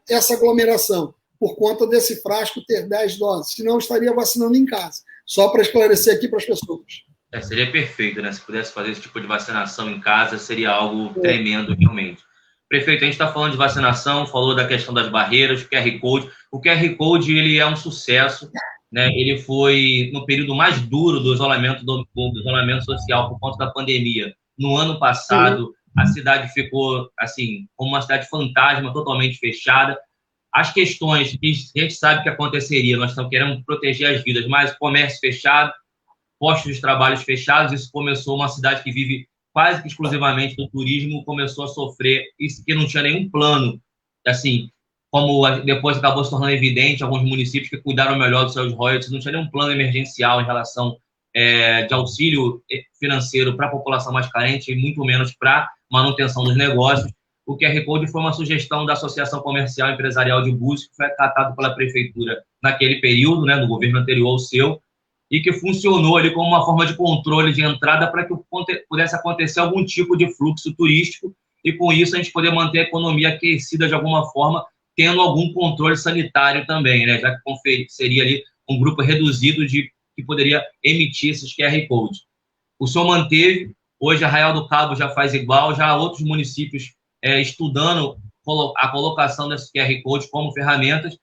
essa aglomeração? Por conta desse frasco ter 10 doses. Senão, estaria vacinando em casa. Só para esclarecer aqui para as pessoas. Seria perfeito, né? Se pudesse fazer esse tipo de vacinação em casa, seria algo tremendo, realmente. Prefeito, a gente está falando de vacinação, falou da questão das barreiras, o QR Code. O QR Code, ele é um sucesso, né? Ele foi no período mais duro do isolamento social por conta da pandemia. No ano passado, a cidade ficou, assim, como uma cidade fantasma, totalmente fechada. As questões que a gente sabe que aconteceria, nós estamos querendo proteger as vidas, mas comércio fechado, postos de trabalho fechados, isso começou uma cidade que vive quase que exclusivamente do turismo, começou a sofrer, isso que não tinha nenhum plano assim, como depois acabou se tornando evidente, alguns municípios que cuidaram melhor dos seus royalties, não tinha nenhum plano emergencial em relação de auxílio financeiro para a população mais carente e muito menos para manutenção dos negócios. O QR Code foi uma sugestão da Associação Comercial e Empresarial de Búzios, que foi acatado pela prefeitura naquele período, né, no governo anterior ao seu, e que funcionou ali como uma forma de controle de entrada para que pudesse acontecer algum tipo de fluxo turístico e, com isso, a gente poder manter a economia aquecida de alguma forma, tendo algum controle sanitário também, né, já que seria ali um grupo reduzido que poderia emitir esses QR Codes. O senhor manteve, hoje Arraial do Cabo já faz igual, já há outros municípios estudando a colocação desse QR Code como ferramentas,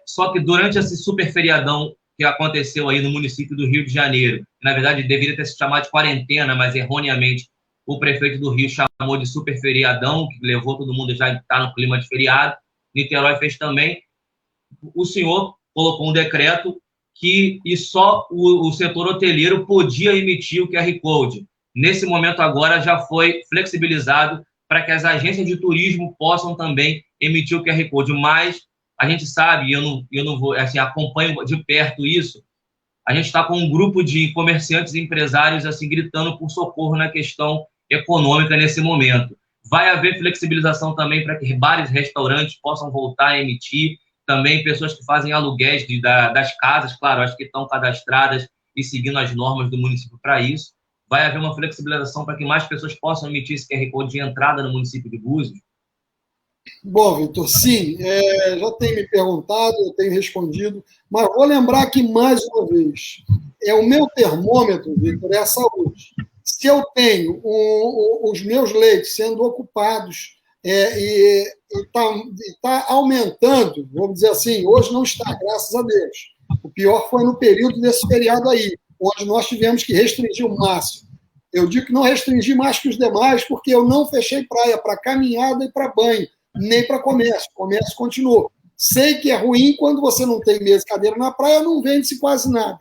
só que durante esse super feriadão que aconteceu aí no município do Rio de Janeiro, na verdade deveria ter se chamado de quarentena, mas erroneamente o prefeito do Rio chamou de super feriadão, que levou todo mundo já a estar no clima de feriado. Niterói fez também. O senhor colocou um decreto e só o setor hoteleiro podia emitir o QR Code. Nesse momento agora já foi flexibilizado para que as agências de turismo possam também emitir o QR Code, mas a gente sabe, eu não vou, assim, acompanho de perto isso, a gente está com um grupo de comerciantes e empresários assim, gritando por socorro na questão econômica nesse momento. Vai haver flexibilização também para que bares e restaurantes possam voltar a emitir, também pessoas que fazem aluguéis das casas, claro, acho que estão cadastradas e seguindo as normas do município para isso. Vai haver uma flexibilização para que mais pessoas possam emitir esse QR Code de entrada no município de Búzios? Bom, Vitor, sim, já tem me perguntado, eu tenho respondido, mas vou lembrar aqui mais uma vez, o meu termômetro, Vitor, é a saúde. Se eu tenho os meus leitos sendo ocupados e está aumentando, vamos dizer assim, hoje não está, graças a Deus. O pior foi no período desse feriado aí, onde nós tivemos que restringir o máximo. Eu digo que não restringi mais que os demais, porque eu não fechei praia para caminhada e para banho, nem para comércio. O comércio continuou. Sei que é ruim quando você não tem mesa e cadeira na praia, não vende-se quase nada.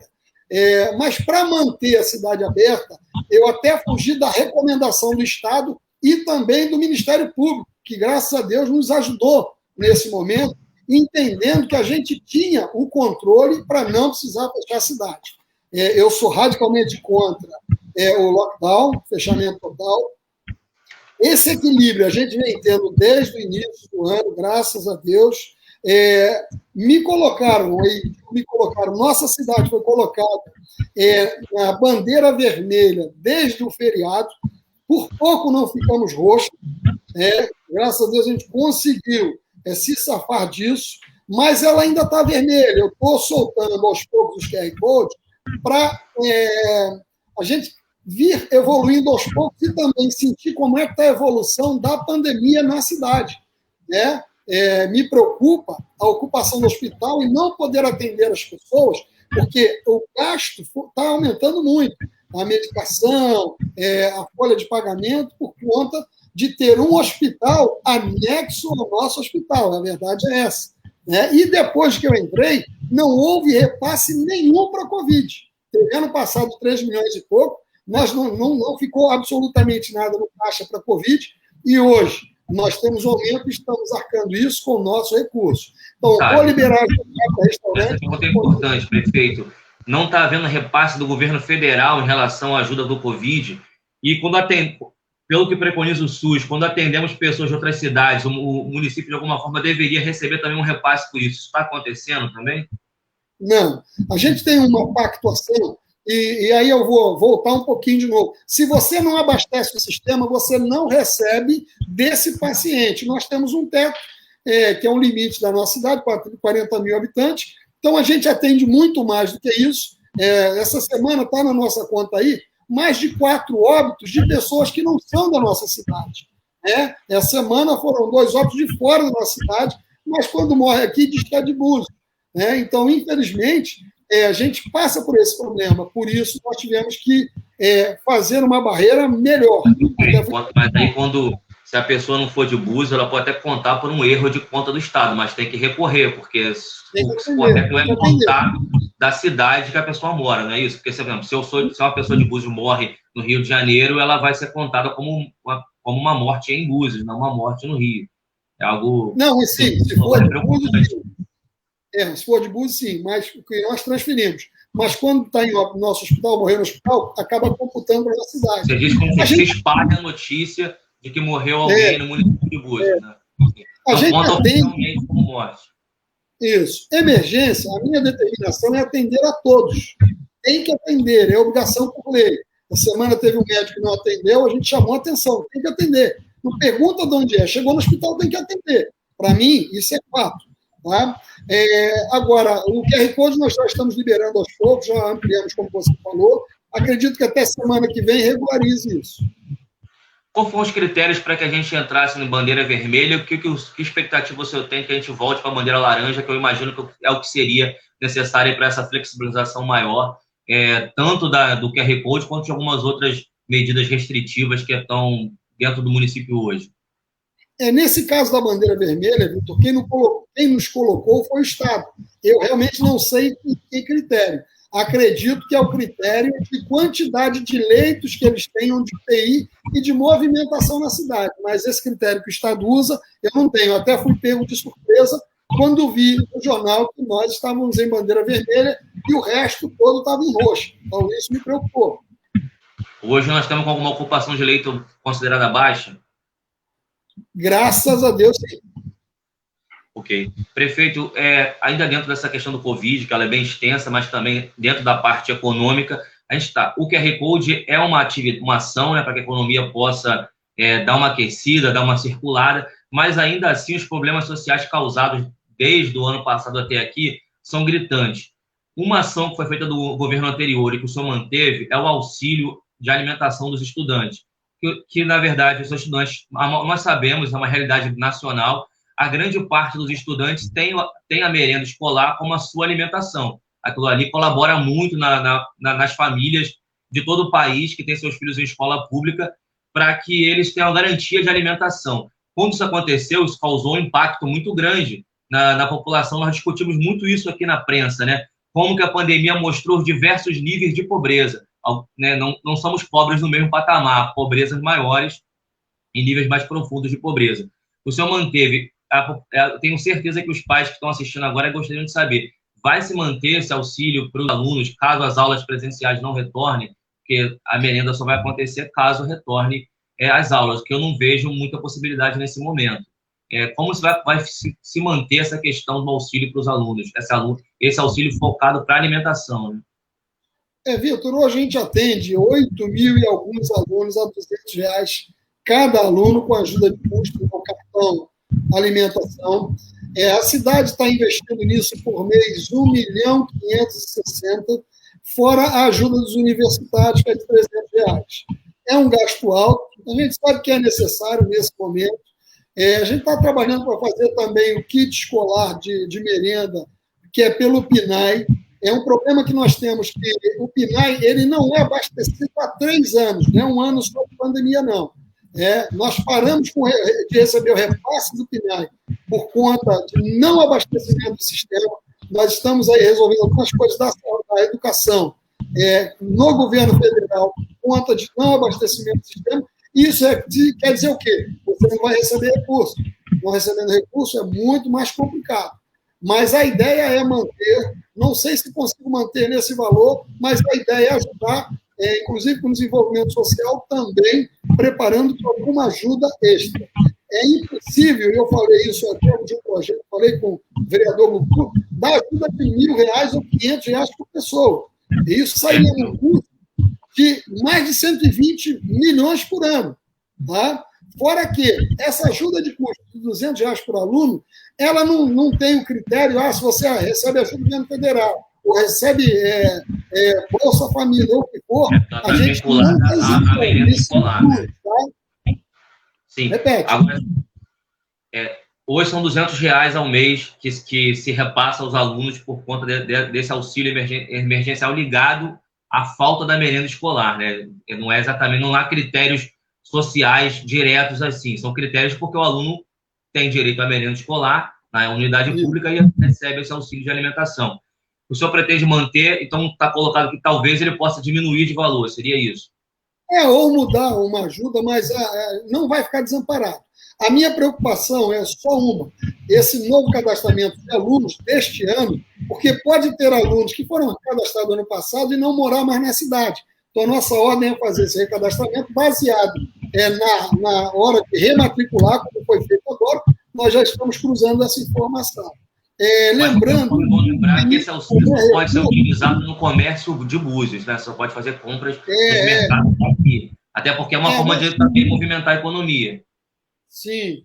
Mas para manter a cidade aberta, eu até fugi da recomendação do Estado e também do Ministério Público, que, graças a Deus, nos ajudou nesse momento, entendendo que a gente tinha o controle para não precisar fechar a cidade. Eu sou radicalmente contra o lockdown, fechamento total. Esse equilíbrio a gente vem tendo desde o início do ano, graças a Deus. Me colocaram, nossa cidade foi colocada na bandeira vermelha desde o feriado, por pouco não ficamos roxos, graças a Deus a gente conseguiu se safar disso, mas ela ainda está vermelha. Eu estou soltando aos poucos os QR Codes para a gente vir evoluindo aos poucos e também sentir como é que está a evolução da pandemia na cidade. Me preocupa a ocupação do hospital e não poder atender as pessoas, porque o gasto está aumentando muito. A medicação, a folha de pagamento, por conta de ter um hospital anexo ao nosso hospital. A verdade é essa. E depois que eu entrei, não houve repasse nenhum para a Covid. Teve ano passado 3 milhões e pouco, mas não ficou absolutamente nada no caixa para a Covid, e hoje nós temos um aumento e estamos arcando isso com o nosso recurso. Então, vou liberar para restaurante. Essa pergunta é importante, prefeito. Não está havendo repasse do governo federal em relação à ajuda do Covid, e pelo que preconiza o SUS, quando atendemos pessoas de outras cidades, o município, de alguma forma, deveria receber também um repasse por isso. Isso está acontecendo também? Não. A gente tem uma pactuação, e aí eu vou voltar um pouquinho de novo. Se você não abastece o sistema, você não recebe desse paciente. Nós temos um teto, que é um limite da nossa cidade, 40 mil habitantes, então a gente atende muito mais do que isso. Essa semana está na nossa conta aí, mais de 4 óbitos de pessoas que não são da nossa cidade. Essa semana foram 2 óbitos de fora da nossa cidade, mas quando morre aqui, diz que é de Búzios. Então, infelizmente, a gente passa por esse problema. Por isso, nós tivemos que fazer uma barreira melhor. Mas aí, se a pessoa não for de Búzios, ela pode até contar por um erro de conta do Estado, mas tem que recorrer, porque o correto é contar da cidade que a pessoa mora, não é isso? Porque, por exemplo, se uma pessoa de Búzios morre no Rio de Janeiro, ela vai ser contada como uma morte em Búzios, não uma morte no Rio. É algo... Não, sim, se for de Búzios, sim. Se for de Búzios, sim, mas o que nós transferimos. Mas quando está em nosso hospital, morreu no hospital, acaba computando para a cidade. Você diz como se espalha a notícia de que morreu alguém no município de Búzios, né? A gente atende como morte. Isso. Emergência, a minha determinação é atender a todos. Tem que atender, é obrigação por lei. Na semana teve um médico que não atendeu, a gente chamou a atenção, tem que atender. Não pergunta de onde é, chegou no hospital, tem que atender. Para mim, isso é fato. Tá? Agora, o QR Code nós já estamos liberando aos poucos, já ampliamos, como você falou. Acredito que até semana que vem regularize isso. Qual foram os critérios para que a gente entrasse em bandeira vermelha? Que expectativa você tem que a gente volte para a bandeira laranja, que eu imagino que é o que seria necessário para essa flexibilização maior, tanto do QR Code quanto de algumas outras medidas restritivas que estão dentro do município hoje? Nesse caso da bandeira vermelha, Vitor, quem nos colocou foi o Estado. Eu realmente não sei que critério. Acredito que é o critério de quantidade de leitos que eles tenham de UTI e de movimentação na cidade. Mas esse critério que o Estado usa, eu não tenho. Até fui pego de surpresa quando vi no jornal que nós estávamos em bandeira vermelha e o resto todo estava em roxo. Então, isso me preocupou. Hoje nós estamos com alguma ocupação de leito considerada baixa? Graças a Deus, sim. Ok. Prefeito, ainda dentro dessa questão do Covid, que ela é bem extensa, mas também dentro da parte econômica, o QR Code é uma ação, né, para que a economia possa dar uma aquecida, dar uma circulada, mas ainda assim os problemas sociais causados desde o ano passado até aqui são gritantes. Uma ação que foi feita do governo anterior e que o senhor manteve é o auxílio de alimentação dos estudantes, que na verdade, os estudantes, nós sabemos, é uma realidade nacional, a grande parte dos estudantes tem a merenda escolar como a sua alimentação. Aquilo ali colabora muito nas famílias de todo o país que tem seus filhos em escola pública para que eles tenham a garantia de alimentação. Quando isso aconteceu, isso causou um impacto muito grande na população. Nós discutimos muito isso aqui na prensa, né? Como que a pandemia mostrou diversos níveis de pobreza. Né? Não somos pobres no mesmo patamar, pobrezas maiores em níveis mais profundos de pobreza. O senhor manteve... tenho certeza que os pais que estão assistindo agora gostariam de saber, vai se manter esse auxílio para os alunos caso as aulas presenciais não retornem, porque a merenda só vai acontecer caso retorne as aulas, que eu não vejo muita possibilidade nesse momento. Como vai se manter essa questão do auxílio para os alunos, esse auxílio focado para a alimentação, né? Vitor, hoje a gente atende 8 mil e alguns alunos a R$200 cada aluno com ajuda de custo no cartão alimentação. A cidade está investindo nisso por mês 1.560.000, fora a ajuda dos universitários, que é de R$300. É um gasto alto, a gente sabe que é necessário nesse momento. A gente está trabalhando para fazer também o kit escolar de merenda, que é pelo PNAE. É um problema que nós temos, que o PNAE ele não é abastecido há 3 anos, não é um ano só de pandemia, não. Nós paramos de receber o repasse do PNAE por conta de não abastecimento do sistema. Nós estamos aí resolvendo algumas coisas da educação no governo federal por conta de não abastecimento do sistema. Isso quer dizer o quê? Você não vai receber recurso. Não recebendo recurso é muito mais complicado. Mas a ideia é manter, não sei se consigo manter nesse valor, mas a ideia é ajudar, inclusive com o desenvolvimento social, também preparando para alguma ajuda extra. É impossível, eu falei isso até de um projeto, falei com o vereador Mucu, dar ajuda de R$1.000 ou R$500 por pessoa. E isso sairia num custo de mais de 120 milhões por ano. Tá? Fora que essa ajuda de custo de R$200 por aluno, ela não tem o critério, se você recebe ajuda do governo federal, ou recebe Bolsa Família, ou o que for, a gente não existe. Sim. Repete. Agora, hoje são R$200 ao mês que se repassa aos alunos por conta desse auxílio emergencial ligado à falta da merenda escolar, né? Não é exatamente, não há critérios sociais diretos assim, são critérios porque o aluno tem direito à merenda escolar na unidade pública e recebe esse auxílio de alimentação. O senhor pretende manter, então está colocado que talvez ele possa diminuir de valor, seria isso? Ou mudar uma ajuda, mas não vai ficar desamparado. A minha preocupação é só uma: esse novo cadastramento de alunos deste ano, porque pode ter alunos que foram cadastrados ano passado e não morar mais na cidade. Então, a nossa ordem é fazer esse recadastramento baseado na hora de rematricular, como foi feito agora. Nós já estamos cruzando essa informação. Lembrando... Vamos lembrar que esse auxílio só pode ser utilizado no comércio de Búzios, né? Só pode fazer compras nos mercados aqui. Até porque é uma forma de também movimentar a economia. Sim.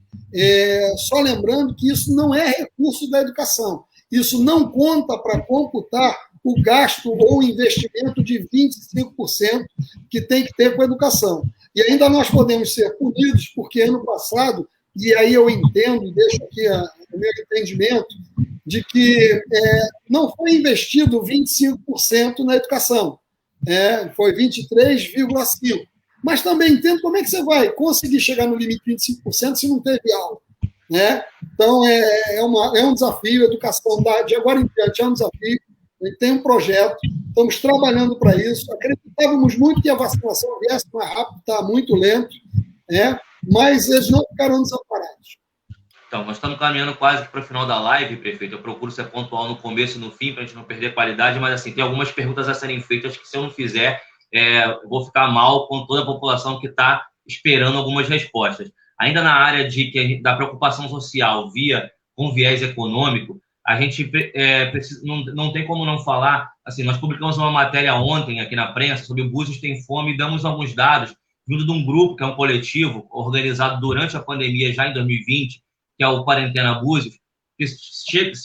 Só lembrando que isso não é recurso da educação. Isso não conta para computar o gasto ou investimento de 25% que tem que ter com a educação. E ainda nós podemos ser punidos, porque ano passado, e aí eu entendo, deixo aqui o meu entendimento, de que não foi investido 25% na educação, foi 23,5%. Mas também entendo como é que você vai conseguir chegar no limite de 25% se não teve aula. Né? Então, é um desafio, a educação de agora em diante é um desafio, a gente tem um projeto, estamos trabalhando para isso, acreditávamos muito que a vacinação viesse mais rápido, está muito lento, mas eles não ficaram desamparados. Então, nós estamos caminhando quase para o final da live, prefeito. Eu procuro ser pontual no começo e no fim, para a gente não perder qualidade, mas assim, tem algumas perguntas a serem feitas que, se eu não fizer, eu vou ficar mal com toda a população que está esperando algumas respostas. Ainda na área da preocupação social com viés econômico, a gente não tem como não falar. Assim, nós publicamos uma matéria ontem aqui na prensa sobre o Búzios Tem Fome e damos alguns dados vindo de um grupo, que é um coletivo organizado durante a pandemia, já em 2020, que é o Quarentena Búzios, que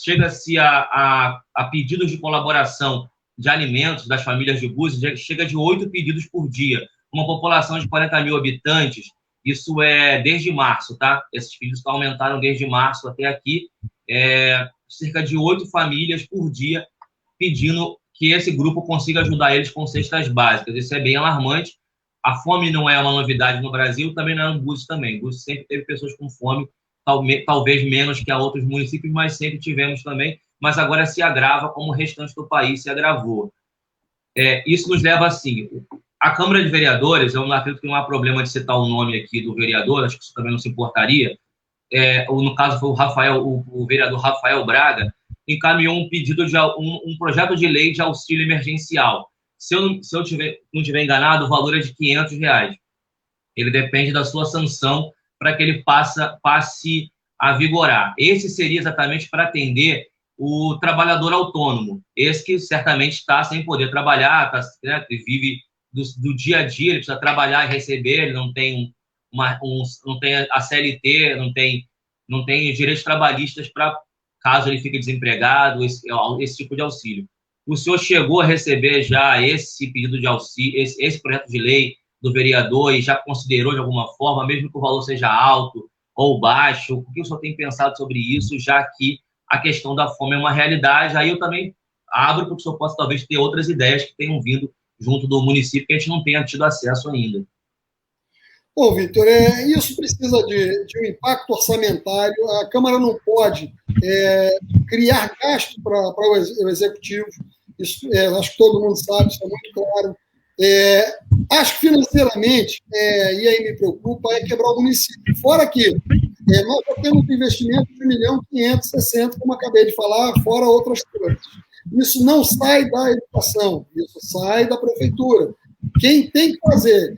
chega-se a pedidos de colaboração de alimentos das famílias de Búzios, chega de 8 pedidos por dia. Uma população de 40 mil habitantes, isso é desde março, tá? Esses pedidos aumentaram desde março até aqui, cerca de 8 famílias por dia pedindo que esse grupo consiga ajudar eles com cestas básicas. Isso é bem alarmante. A fome não é uma novidade no Brasil, também não é no Búzios também. Búzios sempre teve pessoas com fome, talvez menos que a outros municípios, mas sempre tivemos também, mas agora se agrava como o restante do país se agravou. Isso nos leva assim, a Câmara de Vereadores, eu não acredito que não há problema de citar o nome aqui do vereador, acho que isso também não se importaria, no caso foi o vereador Rafael Braga, encaminhou um pedido de um projeto de lei de auxílio emergencial. Se eu não estiver enganado, o valor é de R$500. Ele depende da sua sanção para que ele passe a vigorar. Esse seria exatamente para atender o trabalhador autônomo, esse que certamente está sem poder trabalhar, vive do dia a dia, ele precisa trabalhar e receber, ele não tem não tem a CLT, não tem direitos trabalhistas para caso ele fique desempregado, esse tipo de auxílio. O senhor chegou a receber já esse pedido de auxílio, esse projeto de lei do vereador, e já considerou de alguma forma, mesmo que o valor seja alto ou baixo? O que o senhor tem pensado sobre isso, já que a questão da fome é uma realidade? Aí eu também abro para que o senhor possa talvez ter outras ideias que tenham vindo junto do município que a gente não tenha tido acesso ainda. Bom, Vitor, isso precisa de um impacto orçamentário. A Câmara não pode criar gasto para o Executivo. Isso, acho que todo mundo sabe, isso é muito claro. Acho que financeiramente, e aí me preocupa, é quebrar o município. Fora que nós já temos um investimento de 1.560.000, como acabei de falar, fora outras coisas. Isso não sai da educação, isso sai da prefeitura. Quem tem que fazer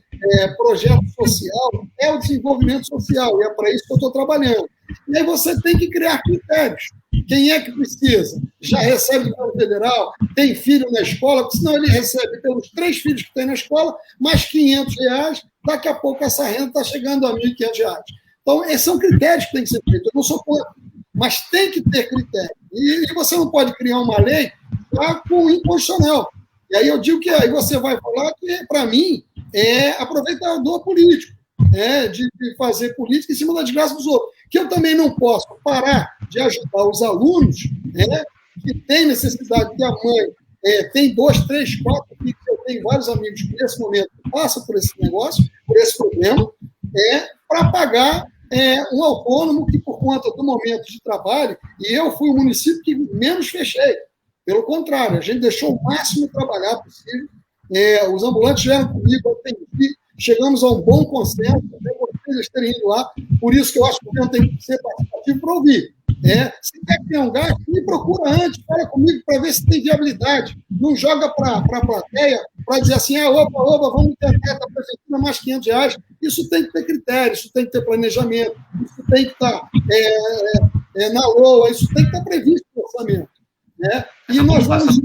projeto social é o desenvolvimento social, e é para isso que eu estou trabalhando. E aí você tem que criar critérios. Quem é que precisa? Já recebe do governo federal? Tem filho na escola? Porque senão ele recebe pelos 3 filhos que tem na escola, mais R$500, daqui a pouco essa renda está chegando a R$1.500. Então, esses são critérios que têm que ser feitos. Eu não sou contra, mas tem que ter critério. E você não pode criar uma lei com o inconstitucional. E aí eu digo que aí você vai falar que, para mim, é aproveitador político, de fazer política em cima da desgraça dos outros. Que eu também não posso parar de ajudar os alunos que têm necessidade, que a mãe tem 2, 3, 4 filhos, eu tenho vários amigos que nesse momento passam por esse negócio, por esse problema, para pagar um autônomo que, por conta do momento de trabalho, e eu fui o município que menos fechei. Pelo contrário, a gente deixou o máximo trabalhar possível. Os ambulantes vieram comigo, eu atendi, chegamos a um bom consenso, eu eles terem ido lá. Por isso que eu acho que o governo tem que ser participativo para ouvir. Se quer criar um gasto, me procura antes, fala comigo para ver se tem viabilidade. Não joga para a plateia para dizer assim, opa, vamos tentar da prefeitura mais R$500. Isso tem que ter critério, isso tem que ter planejamento, isso tem que estar na LOA, isso tem que estar previsto no orçamento. Né? E nós vamos...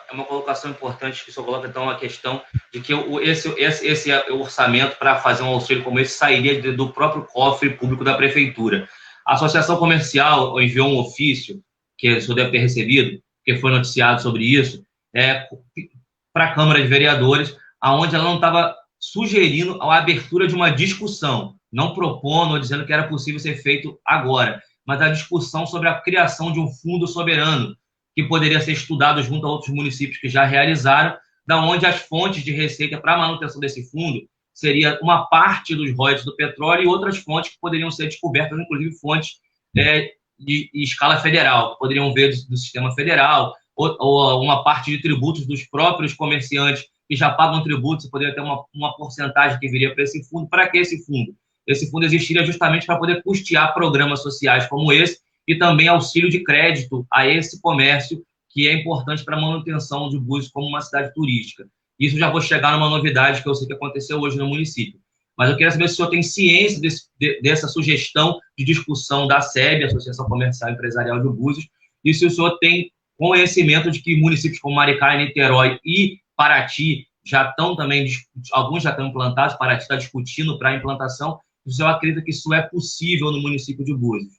É uma colocação importante que o senhor coloca, então, a questão de que esse orçamento para fazer um auxílio como esse sairia do próprio cofre público da prefeitura. A Associação Comercial enviou um ofício, que o senhor deve ter recebido, que foi noticiado sobre isso, para a Câmara de Vereadores, onde ela não estava sugerindo a abertura de uma discussão, não propondo ou dizendo que era possível ser feito agora, mas a discussão sobre a criação de um fundo soberano, que poderia ser estudado junto a outros municípios que já realizaram, da onde as fontes de receita para a manutenção desse fundo seria uma parte dos royalties do petróleo e outras fontes que poderiam ser descobertas, inclusive fontes de escala federal, que poderiam vir do sistema federal, ou uma parte de tributos dos próprios comerciantes que já pagam tributos, poderia ter uma porcentagem que viria para esse fundo. Para que esse fundo? Esse fundo existiria justamente para poder custear programas sociais como esse e também auxílio de crédito a esse comércio que é importante para a manutenção de Búzios como uma cidade turística. Isso já vou chegar numa novidade que eu sei que aconteceu hoje no município. Mas eu queria saber se o senhor tem ciência dessa sugestão de discussão da SEB, Associação Comercial e Empresarial de Búzios, e se o senhor tem conhecimento de que municípios como Maricá, Niterói e Paraty já estão também, alguns já estão implantados, Paraty está discutindo para a implantação, o senhor acredita que isso é possível no município de Búzios?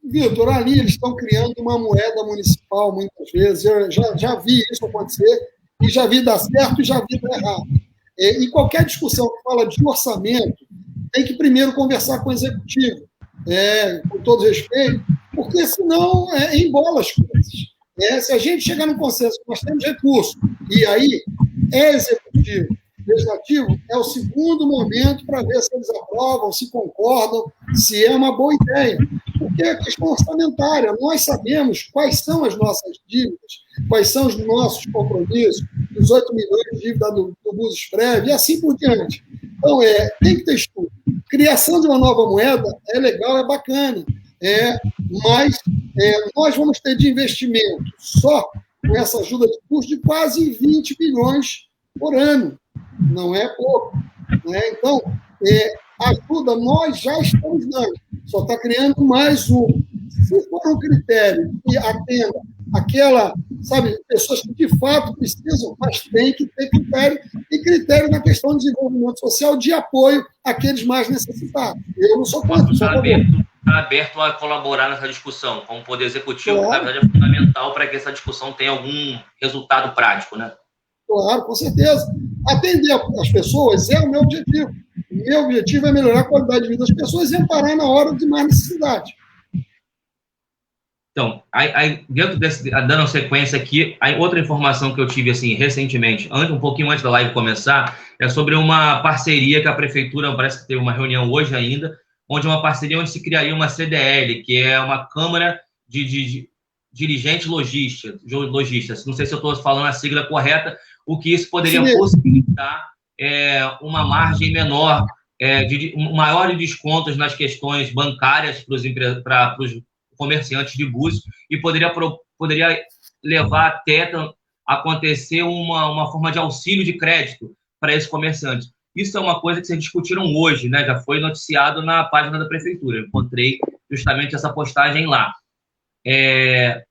Vitor, ali eles estão criando uma moeda municipal muitas vezes, eu já vi isso acontecer, e já vi dar certo e já vi dar errado. E qualquer discussão que fala de orçamento tem que primeiro conversar com o executivo, com todo respeito, porque senão embola as coisas. Se a gente chegar num consenso que nós temos recursos, e aí é executivo, legislativo, é o segundo momento para ver se eles aprovam, se concordam, se é uma boa ideia. Porque é questão orçamentária. Nós sabemos quais são as nossas dívidas, quais são os nossos compromissos, os 8 milhões de dívida do Búzios Prev, e assim por diante. Então, tem que ter estudo. Criação de uma nova moeda é legal, é bacana, mas nós vamos ter de investimento só com essa ajuda de custo de quase 20 bilhões por ano. Não é pouco. Então, ajuda nós já estamos dando. Só está criando mais um. Se for um critério que atenda aquela, pessoas que de fato precisam, mas tem que ter critério, e critério na questão de desenvolvimento social de apoio àqueles mais necessitados. Eu não sou contra, sou aberto a colaborar nessa discussão, como Poder Executivo, claro. Na verdade é fundamental para que essa discussão tenha algum resultado prático, né? Claro, com certeza. Atender as pessoas é o meu objetivo. O meu objetivo é melhorar a qualidade de vida das pessoas e amparar na hora de mais necessidade. Então, dentro dando sequência aqui, outra informação que eu tive assim, recentemente, um pouquinho antes da live começar, é sobre uma parceria que a Prefeitura, parece que teve uma reunião hoje ainda, onde onde se criaria uma CDL, que é uma Câmara de Dirigentes Logistas. Não sei se eu estou falando a sigla correta, o que isso poderia possibilitar uma margem menor, um maior de descontos nas questões bancárias para os comerciantes de Búzios, e poderia levar até acontecer uma forma de auxílio de crédito para esses comerciantes. Isso é uma coisa que vocês discutiram hoje, né? Já foi noticiado na página da Prefeitura. Eu encontrei justamente essa postagem lá. É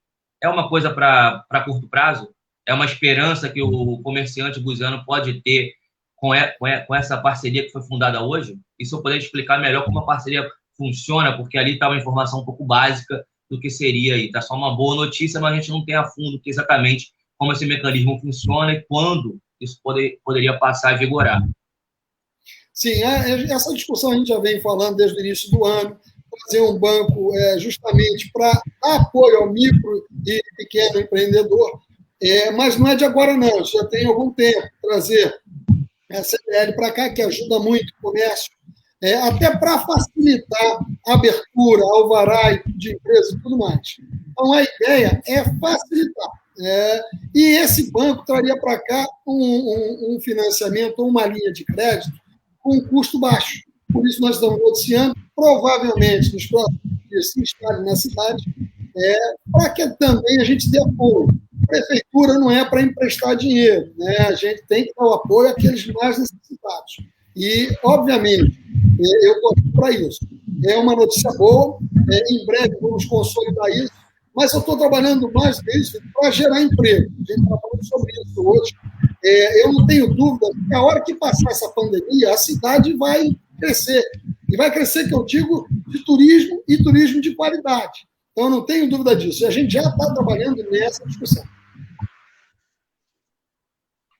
uma coisa para curto prazo? É uma esperança que o comerciante buziano pode ter com essa parceria que foi fundada hoje? E se eu puder explicar melhor como a parceria funciona, porque ali está uma informação um pouco básica do que seria aí. Está só uma boa notícia, mas a gente não tem a fundo exatamente como esse mecanismo funciona e quando isso poderia passar a vigorar. Sim, essa discussão a gente já vem falando desde o início do ano, fazer um banco justamente para dar apoio ao micro e pequeno empreendedor, mas não é de agora não, já tem algum tempo, trazer a CDL para cá, que ajuda muito o comércio, até para facilitar a abertura, alvará de empresa e tudo mais. Então, a ideia é facilitar. E esse banco traria para cá um financiamento, uma linha de crédito com um custo baixo. por isso nós estamos noticiando, provavelmente nos próximos dias se instale na cidade, para que também a gente dê apoio. A prefeitura não é para emprestar dinheiro, né? A gente tem que dar o apoio àqueles mais necessitados. E, obviamente, eu estou aqui para isso. É uma notícia boa, em breve vamos consolidar isso, mas eu estou trabalhando mais nisso para gerar emprego. A gente está falando sobre isso hoje. Eu não tenho dúvida que a hora que passar essa pandemia, a cidade vai crescer. E vai crescer, que eu digo, de turismo e turismo de qualidade. Então, eu não tenho dúvida disso. E a gente já está trabalhando nessa discussão.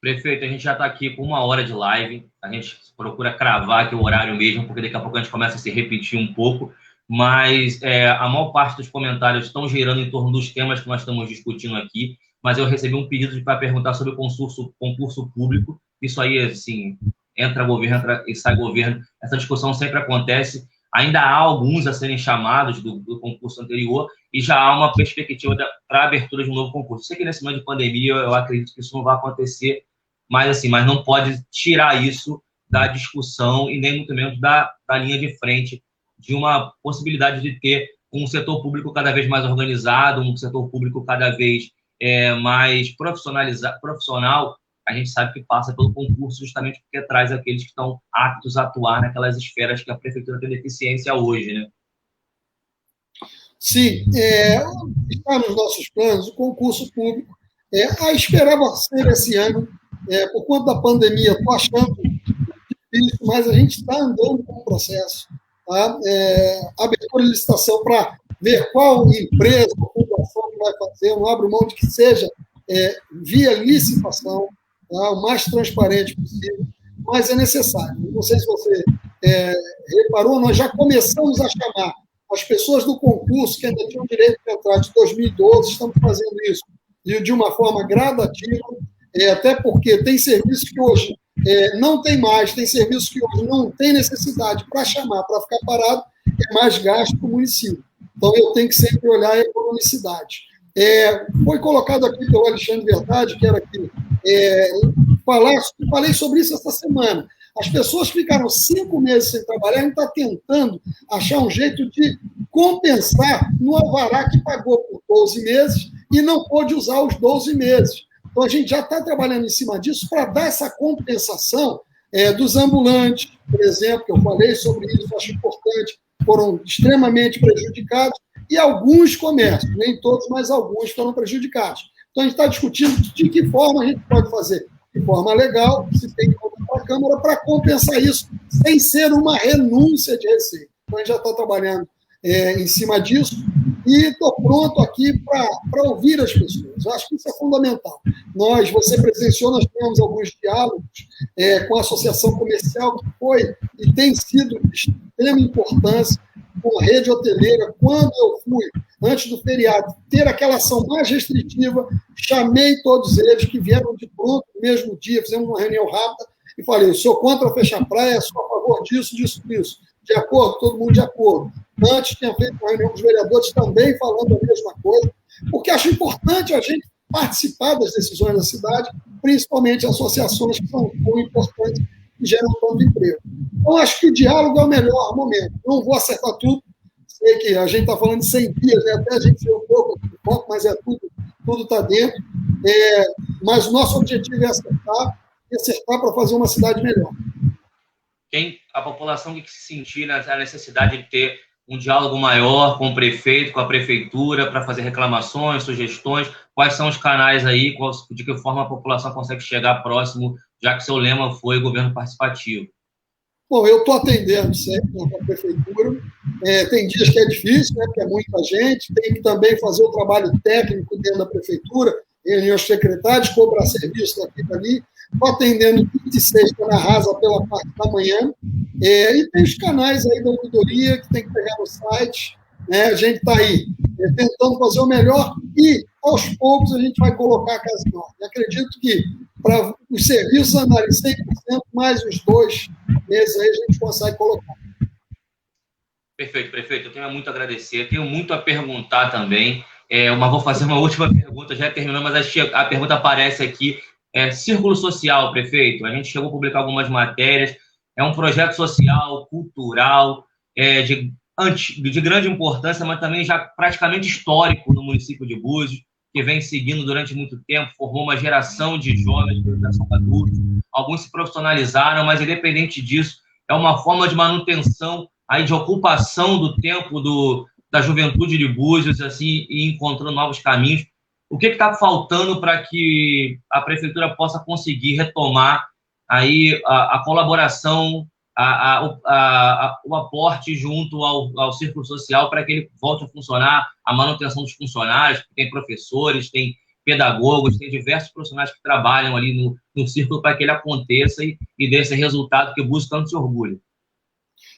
Prefeito, a gente já está aqui com 1 hora de live. A gente procura cravar aqui o horário mesmo, porque daqui a pouco a gente começa a se repetir um pouco. Mas a maior parte dos comentários estão girando em torno dos temas que nós estamos discutindo aqui. Mas eu recebi um pedido para perguntar sobre o concurso público. Isso aí, assim, entra governo, entra e sai governo. Essa discussão sempre acontece. Ainda há alguns a serem chamados do concurso anterior e já há uma perspectiva para a abertura de um novo concurso. Eu sei que nesse momento de pandemia eu acredito que isso não vai acontecer, mas não pode tirar isso da discussão e nem muito menos da linha de frente de uma possibilidade de ter um setor público cada vez mais organizado, um setor público cada vez mais profissional. A gente sabe que passa pelo concurso justamente porque traz aqueles que estão aptos a atuar naquelas esferas que a prefeitura tem deficiência hoje, né? Sim, está nos nossos planos o concurso público. Esperava ser esse ano, por conta da pandemia, estou achando difícil, mas a gente está andando com o processo. Tá? Abertura de licitação para ver qual empresa, fundação que vai fazer, eu não abro mão de que seja via licitação, tá? O mais transparente possível, mas é necessário. Não sei se você reparou, nós já começamos a chamar as pessoas do concurso que ainda tinham direito de entrar de 2012, estamos fazendo isso de uma forma gradativa, até porque tem serviços que hoje não tem mais, tem serviços que hoje não tem necessidade para chamar, para ficar parado, é mais gasto para o município. Então, eu tenho que sempre olhar a economicidade. Foi colocado aqui pelo Alexandre Verdade, que era aqui, falei sobre isso essa semana. As pessoas ficaram 5 meses sem trabalhar, a gente está tentando achar um jeito de compensar no alvará que pagou por 12 meses e não pôde usar os 12 meses. Então, a gente já está trabalhando em cima disso para dar essa compensação dos ambulantes, por exemplo, que eu falei sobre isso, acho importante, foram extremamente prejudicados, e alguns comércios, nem todos, mas alguns foram prejudicados. Então, a gente está discutindo de que forma a gente pode fazer, de forma legal, se tem que contar para a Câmara, para compensar isso, sem ser uma renúncia de receita. Então, a gente já está trabalhando em cima disso, e estou pronto aqui para ouvir as pessoas. Eu acho que isso é fundamental. Você presenciou, nós tivemos alguns diálogos com a Associação Comercial, que foi e tem sido de extrema importância, com a rede hoteleira. Quando eu fui, antes do feriado, ter aquela ação mais restritiva, chamei todos eles que vieram de pronto no mesmo dia, fizemos uma reunião rápida e falei, eu sou contra fechar praia, sou a favor disso, disso, disso. De acordo? Todo mundo de acordo. Antes tinha feito uma reunião com os vereadores também falando a mesma coisa, porque acho importante a gente participar das decisões da cidade, principalmente associações que são tão importantes e geram tanto emprego. Então, acho que o diálogo é o melhor momento. Não vou acertar tudo, sei que a gente está falando de 100 dias, até a gente ser um pouco aqui de foco, mas tudo está dentro. Mas o nosso objetivo é acertar para fazer uma cidade melhor. A população que se sentir a necessidade de ter um diálogo maior com o prefeito, com a prefeitura, para fazer reclamações, sugestões, quais são os canais aí, de que forma a população consegue chegar próximo, já que seu lema foi governo participativo? Bom, eu estou atendendo sempre na prefeitura, tem dias que é difícil, né, porque é muita gente, tem que também fazer o trabalho técnico dentro da prefeitura, reuniões secretários, cobrar serviço daqui e dali, estou atendendo 26 na Rasa pela parte da manhã, e tem os canais aí da ouvidoria que tem que pegar no site, né? A gente está aí tentando fazer o melhor e, aos poucos, a gente vai colocar a casa em ordem. Acredito que para os serviços andarem 100%, mais os 2 meses aí a gente consegue colocar. Perfeito, prefeito. Eu tenho muito a agradecer, tenho muito a perguntar também, mas vou fazer uma última pergunta, já terminou, mas a pergunta aparece aqui. Círculo social, prefeito, a gente chegou a publicar algumas matérias, É um projeto social, cultural, de grande importância, mas também já praticamente histórico no município de Búzios, que vem seguindo durante muito tempo, formou uma geração de jovens de educação adulta. Alguns se profissionalizaram, mas independente disso, é uma forma de manutenção, aí de ocupação do tempo da juventude de Búzios, assim, e encontrando novos caminhos. O que está faltando para que a prefeitura possa conseguir retomar aí a colaboração, o aporte junto ao círculo social para que ele volte a funcionar, a manutenção dos funcionários, tem professores, tem pedagogos, tem diversos profissionais que trabalham ali no círculo para que ele aconteça e dê esse resultado que o Búzios tanto se orgulha.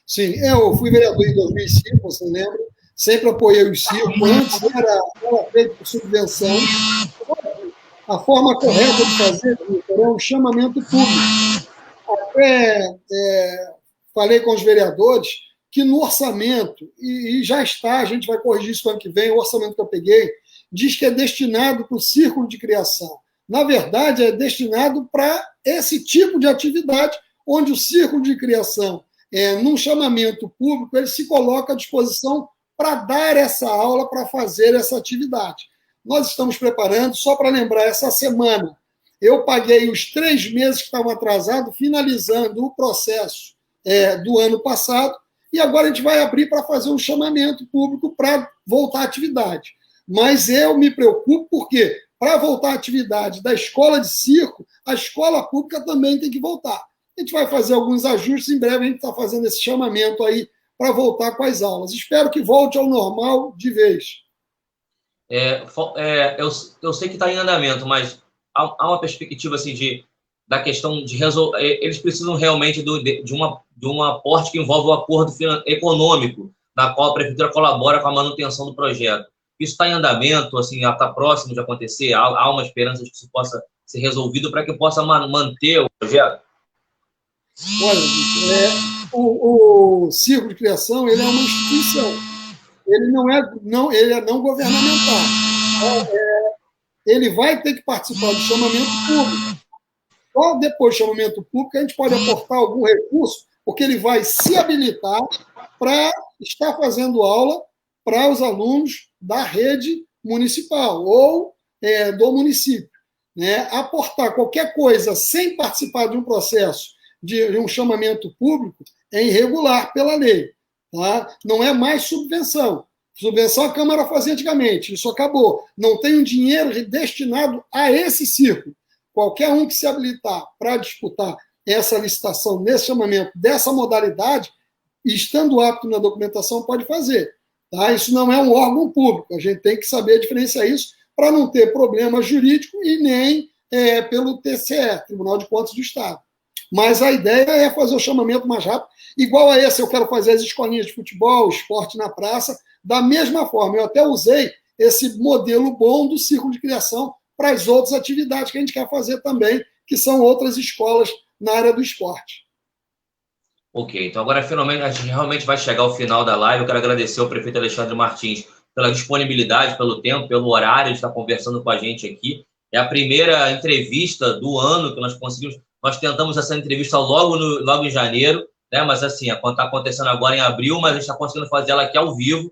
Sim, eu fui vereador em 2005, você lembra? Sempre apoiei o círculo, antes era feito por subvenção. A forma correta de fazer é um chamamento público. Até falei com os vereadores que no orçamento, e já está, a gente vai corrigir isso no ano que vem, o orçamento que eu peguei, diz que é destinado para o círculo de criação. Na verdade, é destinado para esse tipo de atividade, onde o círculo de criação, num chamamento público, ele se coloca à disposição para dar essa aula, para fazer essa atividade. Nós estamos preparando, só para lembrar, essa semana, eu paguei os 3 meses que estavam atrasados, finalizando o processo do ano passado, e agora a gente vai abrir para fazer um chamamento público para voltar à atividade. Mas eu me preocupo porque, para voltar à atividade da escola de circo, a escola pública também tem que voltar. A gente vai fazer alguns ajustes, em breve a gente está fazendo esse chamamento aí para voltar com as aulas. Espero que volte ao normal de vez. Eu sei que está em andamento, mas há uma perspectiva assim, da questão de resolver. Eles precisam realmente de um aporte que envolve o acordo econômico, na qual a prefeitura colabora com a manutenção do projeto. Isso está em andamento, assim, está próximo de acontecer? Há uma esperança de que isso possa ser resolvido para que possa manter o projeto? Olha, o Círculo de Criação, ele é uma instituição. Ele é não governamental. Ele vai ter que participar do chamamento público. Só depois do chamamento público a gente pode aportar algum recurso, porque ele vai se habilitar para estar fazendo aula para os alunos da rede municipal ou do município. Né? Aportar qualquer coisa sem participar de um processo de um chamamento público é irregular pela lei. Tá? Não é mais subvenção. Subvenção a Câmara fazia antigamente, isso acabou. Não tem um dinheiro destinado a esse círculo. Qualquer um que se habilitar para disputar essa licitação nesse chamamento, dessa modalidade, estando apto na documentação, pode fazer. Tá? Isso não é um órgão público. A gente tem que saber diferenciar isso para não ter problema jurídico e nem pelo TCE, Tribunal de Contas do Estado. Mas a ideia é fazer o chamamento mais rápido. Igual a esse, eu quero fazer as escolinhas de futebol, esporte na praça, da mesma forma. Eu até usei esse modelo bom do Círculo de Criação para as outras atividades que a gente quer fazer também, que são outras escolas na área do esporte. Ok, então agora finalmente a gente realmente vai chegar ao final da live. Eu quero agradecer ao prefeito Alexandre Martins pela disponibilidade, pelo tempo, pelo horário de estar conversando com a gente aqui. É a primeira entrevista do ano que nós conseguimos. Nós tentamos essa entrevista logo em janeiro, né? Mas assim, está acontecendo agora em abril, mas a gente está conseguindo fazer ela aqui ao vivo.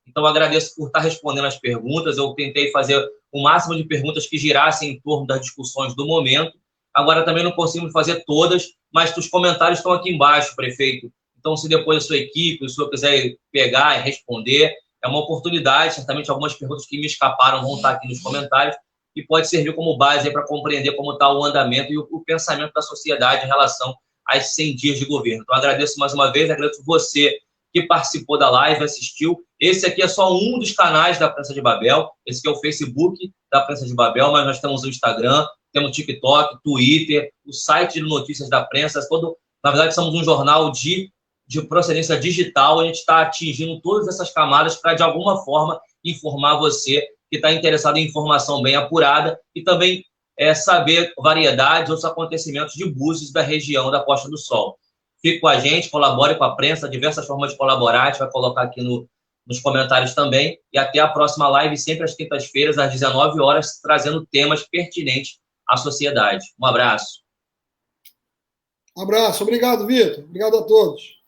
Então, eu agradeço por estar respondendo as perguntas. Eu tentei fazer o máximo de perguntas que girassem em torno das discussões do momento. Agora, também não conseguimos fazer todas, mas os comentários estão aqui embaixo, prefeito. Então, se depois a sua equipe, o senhor quiser pegar e responder, é uma oportunidade. Certamente, algumas perguntas que me escaparam vão estar aqui nos comentários e pode servir como base para compreender como está o andamento e o pensamento da sociedade em relação a esses 100 dias de governo. Então, agradeço mais uma vez, agradeço você que participou da live, assistiu. Esse aqui é só um dos canais da Prensa de Babel. Esse aqui é o Facebook da Prensa de Babel, mas nós temos o Instagram, temos o TikTok, Twitter, o site de notícias da prensa. Na verdade, somos um jornal de procedência digital. A gente está atingindo todas essas camadas para, de alguma forma, informar você que está interessado em informação bem apurada e também saber variedades, outros acontecimentos de Búzios da região da Costa do Sol. Fique com a gente, colabore com a prensa, diversas formas de colaborar, a gente vai colocar aqui nos comentários também. E até a próxima live, sempre às quintas-feiras, às 19 horas, trazendo temas pertinentes à sociedade. Um abraço. Um abraço. Obrigado, Vitor. Obrigado a todos.